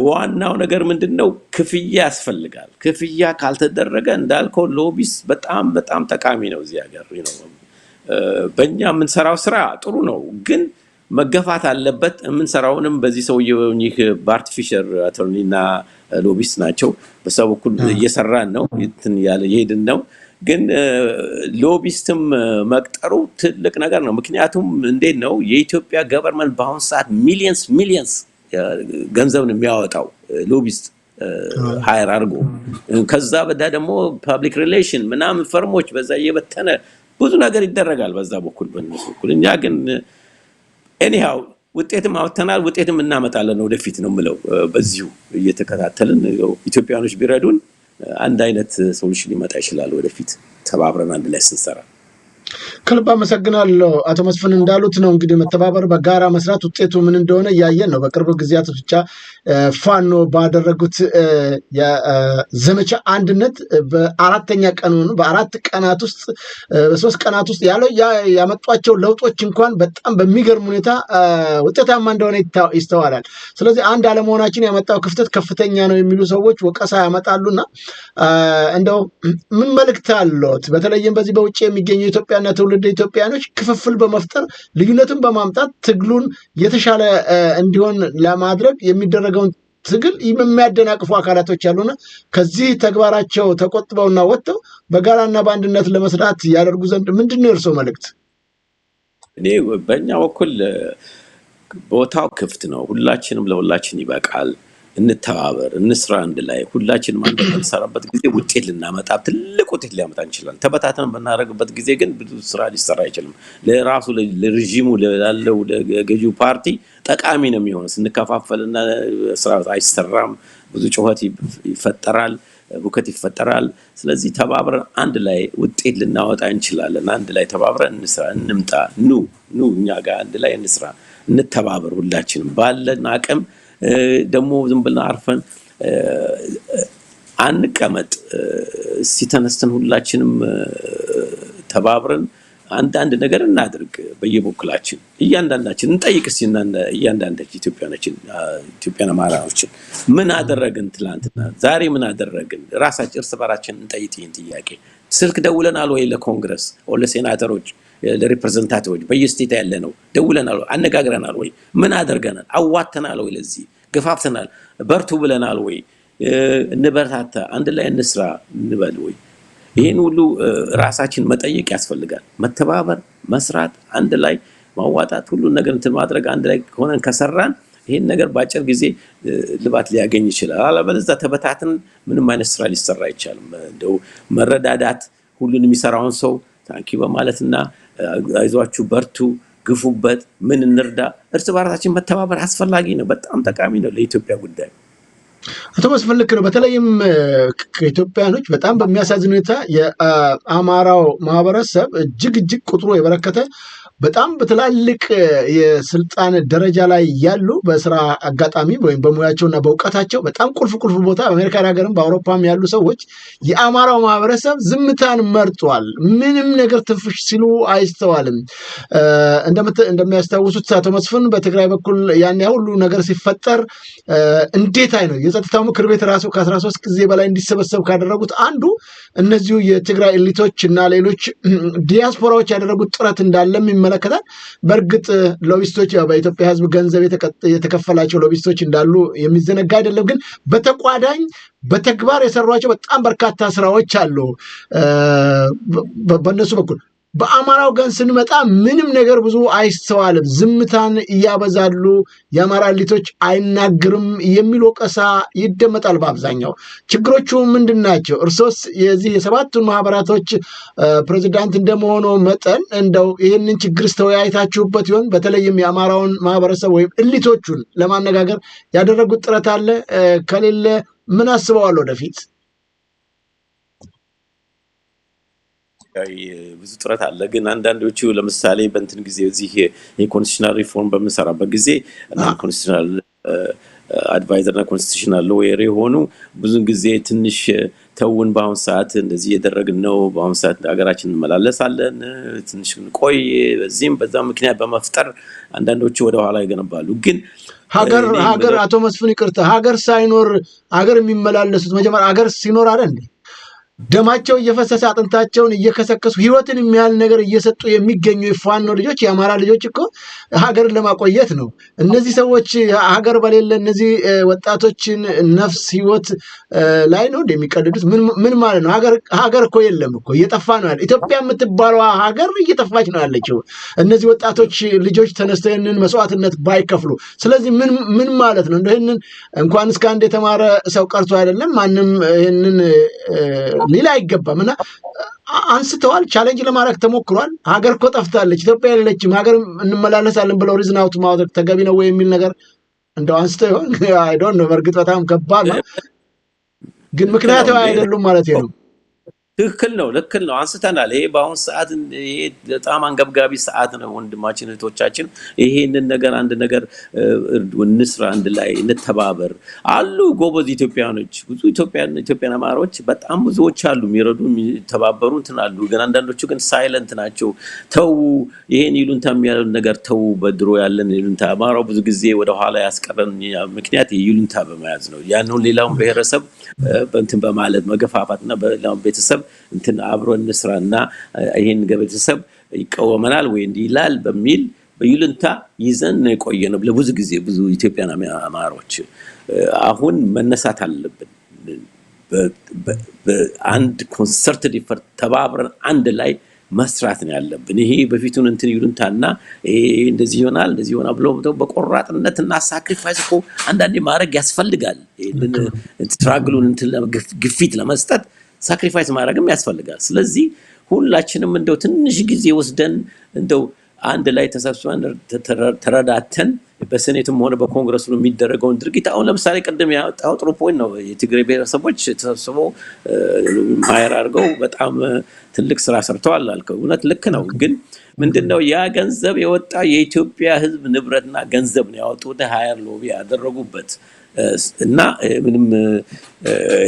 ዋናው ነገር ምንድነው? ክፍያ ያስፈልጋል። ክፍያ ካልተደረገ እንዳልከው ሎቢስ በጣም በጣም ጠቃሚ ነው እዚህ ሀገር ነው። በእኛ የምንሰራው ስራ ጥሩ ነው፣ ግን መገፋት አለበት። የምንሰራውንም በዚህ ሰውዬው ይህ ባርት ፊሸር አተርኒና ሎቢስት ናቸው። በሰው በኩል እየሰራን ነው፣ እንትን ያለ ይሄድን ነው። ግን ሎቢስትም መቅጠሩ ትልቅ ነገር ነው። ምክንያቱም እንዴት ነው የኢትዮጵያ ገቨርንመንት በአሁን ሰዓት ሚሊየንስ ገንዘብ ነው የሚያወጣው ሎቢስት ሃየር አድርጎ። ከዛ በዳ ደግሞ ፐብሊክ ሪሌሽን ምናምን ፈርሞች በዛ እየበተነ ብዙ ነገር ይደረጋል በዛ በኩል በእነሱ በኩል። እኛ ግን ኤኒሃው ውጤትም አውጥተናል፣ ውጤትም እናመጣለን ወደፊት ነው የምለው። በዚሁ እየተከታተልን ኢትዮጵያኖች ቢረዱን አንድ አይነት ሶሉሽን ሊመጣ ይችላል ወደፊት ተባብረን አንድ ላይ ስንሰራ። ከልብ አመሰግናለሁ። አቶ መስፍን እንዳሉት ነው እንግዲህ መተባበር፣ በጋራ መስራት ውጤቱ ምን እንደሆነ እያየን ነው። በቅርብ ጊዜያት ብቻ ፋኖ ባደረጉት የዘመቻ አንድነት በአራተኛ ቀኑ በ4 ቀናት ውስጥ በ3 ቀናት ውስጥ ያለው ያመጧቸው ለውጦች እንኳን በጣም በሚገርም ሁኔታ ውጤታማ እንደሆነ ይስተዋላል። ስለዚህ አንድ አለመሆናችን ያመጣው ክፍተት ከፍተኛ ነው የሚሉ ሰዎች ወቀሳ ያመጣሉና እንደው ምን መልእክት አለዎት? በተለይም በዚህ በውጭ የሚገኙ ኢትዮጵያና ትውልድ ኢትዮጵያኖች ክፍፍል በመፍጠር ልዩነትን በማምጣት ትግሉን የተሻለ እንዲሆን ለማድረግ የሚደረገውን ትግል የሚያደናቅፉ አካላቶች ያሉና ከዚህ ተግባራቸው ተቆጥበውና ወጥተው በጋራና በአንድነት ለመስራት ያደርጉ ዘንድ ምንድነው የእርሶ መልእክት? እኔ በእኛ በኩል ቦታው ክፍት ነው። ሁላችንም ለሁላችን ይበቃል። እንተባበር፣ እንስራ አንድ ላይ። ሁላችንም አንድ ላይ እንሰራበት ጊዜ ውጤት ልናመጣ ትልቅ ውጤት ሊያመጣ እንችላለን። ተበታተን በናረግበት ጊዜ ግን ብዙ ስራ ሊሰራ አይችልም። ለራሱ ለረጂሙ ላለው ለገዢው ፓርቲ ጠቃሚ ነው የሚሆነው። ስንከፋፈልና ስራ አይሰራም፣ ብዙ ጩኸት ይፈጠራል፣ ሁከት ይፈጠራል። ስለዚህ ተባብረን አንድ ላይ ውጤት ልናወጣ እንችላለን። አንድ ላይ ተባብረን እንስራ፣ እንምጣ። ኑ እኛ ጋር አንድ ላይ እንስራ፣ እንተባበር። ሁላችንም ባለን አቅም ደግሞ ዝም ብለን አርፈን አንቀመጥ። ሲተነስተን ሁላችንም ተባብረን አንድ ነገር እናድርግ። በየበኩላችን እያንዳንዳችን እንጠይቅ። እያንዳንዳችን ኢትዮጵያና አማራዎችን ምን አደረግን? ትላንትና ዛሬ ምን አደረግን? ራሳችን እርስ በራችን እንጠይቅ። ይህን ጥያቄ ስልክ ደውለናል ወይ ለኮንግረስ ወይ ለሴናተሮች ለሪፕሬዘንታቲቮች በየስቴት ያለ ነው ደውለናል፣ አነጋግረናል ወይ? ምን አደርገናል? አዋተናል ወይ? ለዚህ ገፋፍተናል? በርቱ ብለናል ወይ? እንበርታታ፣ አንድ ላይ እንስራ እንበል ወይ? ይሄን ሁሉ ራሳችን መጠየቅ ያስፈልጋል። መተባበር፣ መስራት፣ አንድ ላይ ማዋጣት፣ ሁሉ ነገር እንትን ማድረግ አንድ ላይ ሆነን ከሰራን ይሄን ነገር በአጭር ጊዜ ልባት ሊያገኝ ይችላል። አለበለዚያ ተበታትን ምንም አይነት ስራ ሊሰራ አይቻልም። እንደው መረዳዳት፣ ሁሉን የሚሰራውን ሰው ታንኪ በማለትና አይዟችሁ፣ በርቱ፣ ግፉበት፣ ምን እንርዳ፣ እርስ በራሳችን መተባበር አስፈላጊ ነው። በጣም ጠቃሚ ነው ለኢትዮጵያ ጉዳይ። አቶ መስፍን ልክ ነው። በተለይም ከኢትዮጵያኖች በጣም በሚያሳዝን ሁኔታ የአማራው ማህበረሰብ እጅግ ቁጥሩ የበረከተ በጣም በትላልቅ የስልጣን ደረጃ ላይ ያሉ በስራ አጋጣሚ ወይም በሙያቸውና በእውቀታቸው በጣም ቁልፍ ቦታ በአሜሪካን ሀገርም በአውሮፓም ያሉ ሰዎች የአማራው ማህበረሰብ ዝምታን መርጧል። ምንም ነገር ትንፍሽ ሲሉ አይስተዋልም። እንደሚያስታውሱት አቶ መስፍን በትግራይ በኩል ያን ሁሉ ነገር ሲፈጠር እንዴት ነው የጸጥታው ምክር ቤት ራሱ ከ13 ጊዜ በላይ እንዲሰበሰብ ካደረጉት አንዱ እነዚሁ የትግራይ ኤሊቶች እና ሌሎች ዲያስፖራዎች ያደረጉት ጥረት እንዳለም ይመለከታል። በእርግጥ ሎቢስቶች በኢትዮጵያ ሕዝብ ገንዘብ የተከፈላቸው ሎቢስቶች እንዳሉ የሚዘነጋ አይደለም። ግን በተቋዳኝ በተግባር የሰሯቸው በጣም በርካታ ስራዎች አሉ በእነሱ በኩል። በአማራው ግን ስንመጣ ምንም ነገር ብዙ አይስተዋልም። ዝምታን እያበዛሉ፣ የአማራ ኤሊቶች አይናገርም የሚል ወቀሳ ይደመጣል በአብዛኛው። ችግሮቹ ምንድን ናቸው? እርሶስ የዚህ የሰባቱን ማህበራቶች ፕሬዚዳንት እንደመሆኑ መጠን እንደው ይህንን ችግር ተወያይታችሁበት ይሆን? በተለይም የአማራውን ማህበረሰብ ወይም ኤሊቶቹን ለማነጋገር ያደረጉት ጥረት አለ? ከሌለ ምን አስበዋል ወደፊት? ብዙ ጥረት አለ። ግን አንዳንዶቹ ለምሳሌ በእንትን ጊዜ እዚህ የኮንስቲቱሽናል ሪፎርም በምንሰራበት ጊዜ እና ኮንስቲቱሽናል አድቫይዘር እና ኮንስቲቱሽናል ሎየር የሆኑ ብዙን ጊዜ ትንሽ ተውን፣ በአሁን ሰዓት እንደዚህ እየደረግን ነው፣ በአሁን ሰዓት ሀገራችን እንመላለሳለን፣ ትንሽ ቆይ፣ በዚህም በዛም ምክንያት በመፍጠር አንዳንዶቹ ወደኋላ ይገነባሉ። ግን ሀገር አቶ መስፍን ይቅርታ፣ ሀገር ሳይኖር ሀገር የሚመላለሱት መጀመሪያ ሀገር ሲኖር አይደል እንዴ? ደማቸው እየፈሰሰ አጥንታቸውን እየከሰከሱ ህይወትን የሚያህል ነገር እየሰጡ የሚገኙ የፋኖ ልጆች የአማራ ልጆች እኮ ሀገርን ለማቆየት ነው። እነዚህ ሰዎች ሀገር በሌለ እነዚህ ወጣቶችን ነፍስ ህይወት ላይ ነው እንደሚቀልዱት። ምን ማለት ነው? ሀገር እኮ የለም እኮ እየጠፋ ነው ያለ። ኢትዮጵያ የምትባለው ሀገር እየጠፋች ነው ያለችው እነዚህ ወጣቶች ልጆች ተነስተው ይህንን መስዋዕትነት ባይከፍሉ። ስለዚህ ምን ማለት ነው? ይህንን እንኳን እስከ አንድ የተማረ ሰው ቀርቶ አይደለም ማንም ይህንን ሌላ አይገባም። እና አንስተዋል፣ ቻሌንጅ ለማድረግ ተሞክሯል። ሀገር እኮ ጠፍታለች፣ ኢትዮጵያ የለችም፣ ሀገር እንመላለሳለን ብለው ሪዝን አውት ማድረግ ተገቢ ነው ወይ የሚል ነገር እንደው አንስተው ይሆን? አይ ዶንት ኖ። በእርግጥ በጣም ከባድ ነው፣ ግን ምክንያታዊ አይደሉም ማለት ነው። ትክክል ነው፣ ልክ ነው፣ አንስተናል። ይሄ በአሁን ሰዓት ይሄ በጣም አንገብጋቢ ሰዓት ነው። ወንድማችን እህቶቻችን ይሄንን ነገር አንድ ነገር እንስራ፣ አንድ ላይ እንተባበር። አሉ ጎበዝ ኢትዮጵያኖች፣ ብዙ ኢትዮጵያን አማሮች በጣም ብዙዎች አሉ፣ የሚረዱ የሚተባበሩ እንትን አሉ። ግን አንዳንዶቹ ግን ሳይለንት ናቸው። ተው፣ ይሄን ይሉንታ የሚያለው ነገር ተው። በድሮ ያለን ይሉንታ አማራው ብዙ ጊዜ ወደ ኋላ ያስቀረን ምክንያት ይሉንታ በመያዝ ነው። ያንን ሌላውን ብሔረሰብ እንትን በማለት መገፋፋትና በሌላው ቤተሰብ እንትን አብሮ እንስራና ይሄን ቤተሰብ ይቃወመናል ወይ እንዲህ ይላል በሚል በይሉንታ ይዘን ቆየ ነው ለብዙ ጊዜ። ብዙ ኢትዮጵያን አማሮች አሁን መነሳት አለብን። በአንድ ኮንሰርትድ ኢፈርት ተባብረን አንድ ላይ መስራት ነው ያለብን። ይሄ በፊቱን እንትን ይሉንታና ይሄ እንደዚህ ይሆናል እንደዚህ ይሆናል ብሎ በቆራጥነትና ሳክሪፋይስ እኮ አንዳንዴ ማድረግ ያስፈልጋል። ይሄንን ስትራግሉን እንትን ግፊት ለመስጠት ሳክሪፋይስ ማድረግም ያስፈልጋል። ስለዚህ ሁላችንም እንደው ትንሽ ጊዜ ወስደን እንደው አንድ ላይ ተሰብስበን ተረዳተን በሴኔትም ሆነ በኮንግረስ ነው የሚደረገውን ድርጊት አሁን ለምሳሌ ቀደም ያወጣው ጥሩ ፖይንት ነው። የትግራይ ብሔረሰቦች ተሰብስበው ማየር አድርገው በጣም ትልቅ ስራ ሰርተዋል አልከው። እውነት ልክ ነው። ግን ምንድነው ያ ገንዘብ የወጣ የኢትዮጵያ ሕዝብ ንብረትና ገንዘብ ነው ያወጡት፣ ሃየር ሎቢ ያደረጉበት እና ምንም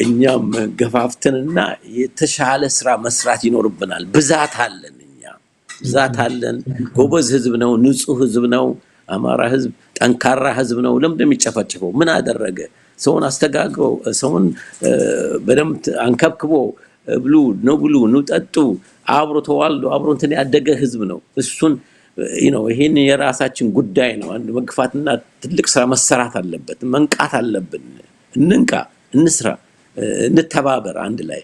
እኛም ገፋፍተንና የተሻለ ስራ መስራት ይኖርብናል። ብዛት አለን፣ እኛ ብዛት አለን። ጎበዝ ህዝብ ነው፣ ንጹህ ህዝብ ነው። አማራ ህዝብ ጠንካራ ህዝብ ነው። ለምን እንደሚጨፈጨፈው ምን አደረገ? ሰውን አስተጋግሮ ሰውን በደም አንከብክቦ ብሉ ነው ጠጡ አብሮ ተዋልዶ አብሮ እንትን ያደገ ህዝብ ነው። እሱን ይሄን የራሳችን ጉዳይ ነው። አንድ መግፋትና ትልቅ ስራ መሰራት አለበት። መንቃት አለብን። እንንቃ፣ እንስራ፣ እንተባበር። አንድ ላይ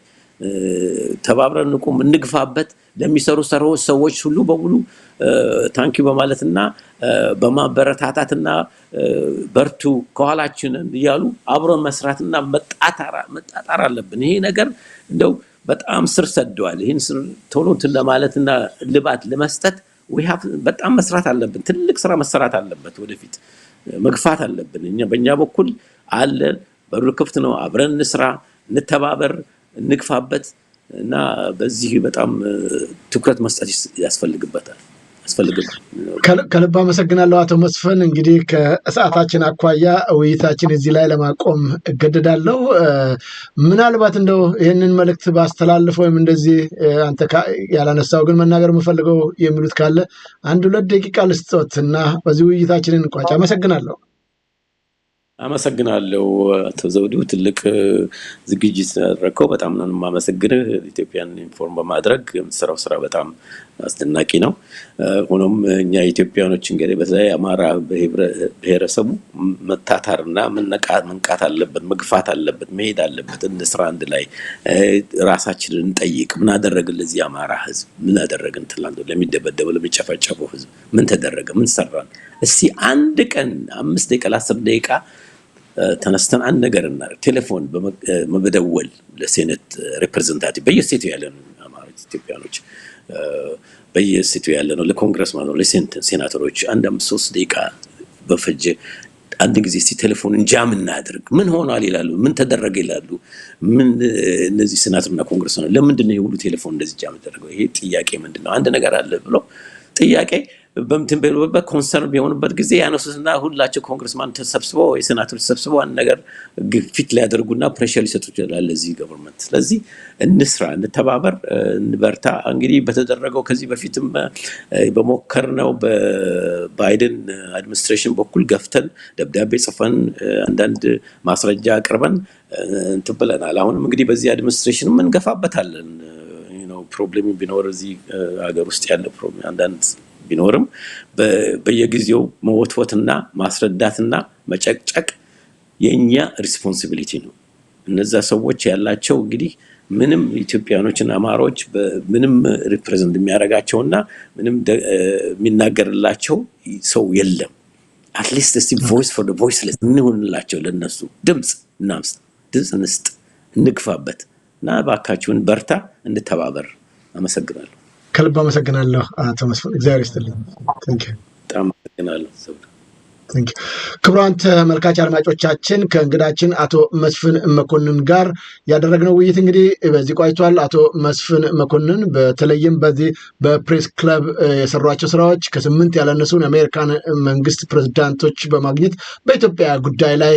ተባብረን እንቁም፣ እንግፋበት። ለሚሰሩ ሰዎች ሁሉ በሙሉ ታንኪ በማለትና በማበረታታትና በርቱ ከኋላችን እያሉ አብሮን መስራትና መጣጣር አለብን። ይሄ ነገር እንደው በጣም ስር ሰደዋል። ይሄን ስር ቶሎ እንትን ለማለትና ልባት ለመስጠት በጣም መስራት አለብን። ትልቅ ስራ መሰራት አለበት። ወደፊት መግፋት አለብን። እኛ በእኛ በኩል አለ፣ በሩ ክፍት ነው። አብረን እንስራ፣ እንተባበር፣ እንግፋበት እና በዚህ በጣም ትኩረት መስጠት ያስፈልግበታል። አስፈልግም። ከልብ አመሰግናለሁ አቶ መስፍን። እንግዲህ ከሰዓታችን አኳያ ውይይታችን እዚህ ላይ ለማቆም እገደዳለሁ። ምናልባት እንደው ይህንን መልእክት ባስተላልፍ ወይም እንደዚህ አንተ ያላነሳው ግን መናገር የምፈልገው የሚሉት ካለ 1-2 ደቂቃ ልስጦት እና በዚህ ውይይታችንን እንቋጭ። አመሰግናለሁ። አመሰግናለሁ አቶ ዘውዱ፣ ትልቅ ዝግጅት ያደረከው በጣም ነው የማመሰግንህ። ኢትዮጵያን ኢንፎርም በማድረግ የምትሰራው ስራ በጣም አስደናቂ ነው። ሆኖም እኛ ኢትዮጵያኖች እንግዲህ በተለይ አማራ ብሔረሰቡ መታታርና መንቃት አለበት፣ መግፋት አለበት፣ መሄድ አለበት። እንስራ፣ አንድ ላይ ራሳችንን እንጠይቅ። ምን አደረግን ለዚህ አማራ ህዝብ? ምን አደረግን? ትላንት ለሚደበደበው ለሚጨፈጨፈው ህዝብ ምን ተደረገ? ምን ሰራን? እስቲ አንድ ቀን 5 ደቂቃ 10 ደቂቃ ተነስተን አንድ ነገር እናደርግ። ቴሌፎን በመደወል ለሴኔት ሪፕሬዘንታቲቭ በየስቴቱ ያለ ነው አማራጭ ኢትዮጵያኖች በየስቴቱ ያለ ነው ለኮንግረስማን ነው ለሴናተሮች 1-3 ደቂቃ በፈጀ አንድ ጊዜ እስቲ ቴሌፎን ጃም እናድርግ። ምን ሆኗል ይላሉ፣ ምን ተደረገ ይላሉ። ምን እነዚህ ሴናተርና ኮንግረስማን ለምንድን ነው የሁሉ ቴሌፎን እንደዚህ ጃም ተደረገው? ይሄ ጥያቄ ምንድነው? አንድ ነገር አለ ብሎ ጥያቄ በምትንበሉበት ኮንሰርን ቢሆንበት ጊዜ ያነሱትና ሁላቸው ኮንግረስማን ተሰብስበው ወይ ሴናተሮች ተሰብስበው አንድ ነገር ግፊት ሊያደርጉና ፕሬሸር ሊሰጡ ይችላል ለዚህ ገቨርንመንት። ስለዚህ እንስራ፣ እንተባበር፣ እንበርታ። እንግዲህ በተደረገው ከዚህ በፊትም በሞከርነው በባይደን አድሚኒስትሬሽን በኩል ገፍተን ደብዳቤ ጽፈን አንዳንድ ማስረጃ አቅርበን እንትን ብለናል። አሁንም እንግዲህ በዚህ አድሚኒስትሬሽንም እንገፋበታለን። ፕሮብሌም ቢኖር እዚህ ሀገር ውስጥ ያለ ፕሮብሌም አንዳንድ ቢኖርም በየጊዜው መወትወትና ማስረዳትና መጨቅጨቅ የኛ ሪስፖንሲቢሊቲ ነው። እነዛ ሰዎች ያላቸው እንግዲህ ምንም ኢትዮጵያኖችና አማሮች ምንም ሪፕሬዘንት የሚያደርጋቸውና ምንም የሚናገርላቸው ሰው የለም። አትሊስት እስቲ ቮይስ ፎር ዘ ቮይስለስ እንሆንላቸው፣ ለነሱ ድምጽ እንስጥ፣ እንግፋበት እና እባካችሁን በርታ፣ እንተባበር። አመሰግናለሁ። ከልብ አመሰግናለሁ አቶ መስፍን፣ እግዚአብሔር ይስጥልኝ። በጣም አመሰግናለሁ። ክቡራን ተመልካች አድማጮቻችን ከእንግዳችን አቶ መስፍን መኮንን ጋር ያደረግነው ውይይት እንግዲህ በዚህ ቆይቷል። አቶ መስፍን መኮንን በተለይም በዚህ በፕሬስ ክለብ የሰሯቸው ስራዎች ከ8 ያላነሱን የአሜሪካን መንግስት ፕሬዝዳንቶች በማግኘት በኢትዮጵያ ጉዳይ ላይ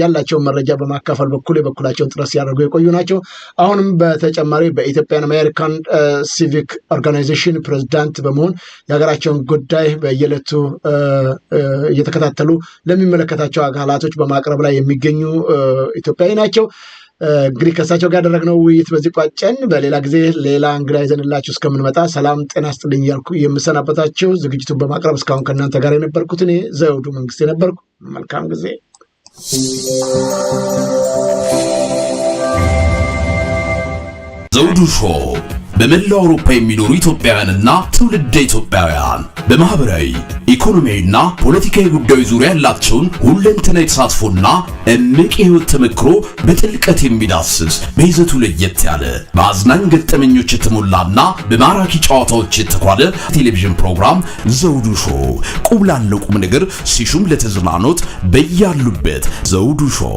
ያላቸውን መረጃ በማካፈል በኩል የበኩላቸውን ጥረት ሲያደርጉ የቆዩ ናቸው። አሁንም በተጨማሪ በኢትዮጵያን አሜሪካን ሲቪክ ኦርጋናይዜሽን ፕሬዝዳንት በመሆን የሀገራቸውን ጉዳይ በየዕለቱ እየተከታተሉ ለሚመለከታቸው አካላቶች በማቅረብ ላይ የሚገኙ ኢትዮጵያዊ ናቸው። እንግዲህ ከእሳቸው ጋር ያደረግነው ውይይት በዚህ ቋጨን። በሌላ ጊዜ ሌላ እንግዳ ይዘንላችሁ እስከምንመጣ ሰላም ጤና ስጥልኝ እያልኩ የምሰናበታቸው ዝግጅቱን በማቅረብ እስካሁን ከእናንተ ጋር የነበርኩት እኔ ዘውዱ መንግስቴ ነበርኩ። መልካም ጊዜ። ዘውዱ ሾው በመላው አውሮፓ የሚኖሩ ኢትዮጵያውያንና ትውልደ ኢትዮጵያውያን በማህበራዊ ኢኮኖሚያዊና ፖለቲካዊ ጉዳዮች ዙሪያ ያላቸውን ሁለንተናዊ ተሳትፎና እምቅ የህይወት ተመክሮ በጥልቀት የሚዳስስ በይዘቱ ለየት ያለ በአዝናኝ ገጠመኞች የተሞላና በማራኪ ጨዋታዎች የተኳለ ቴሌቪዥን ፕሮግራም ዘውዱ ሾው። ቁም ላለው ቁም ነገር ሲሹም ለተዝናኖት በያሉበት ዘውዱ ሾው።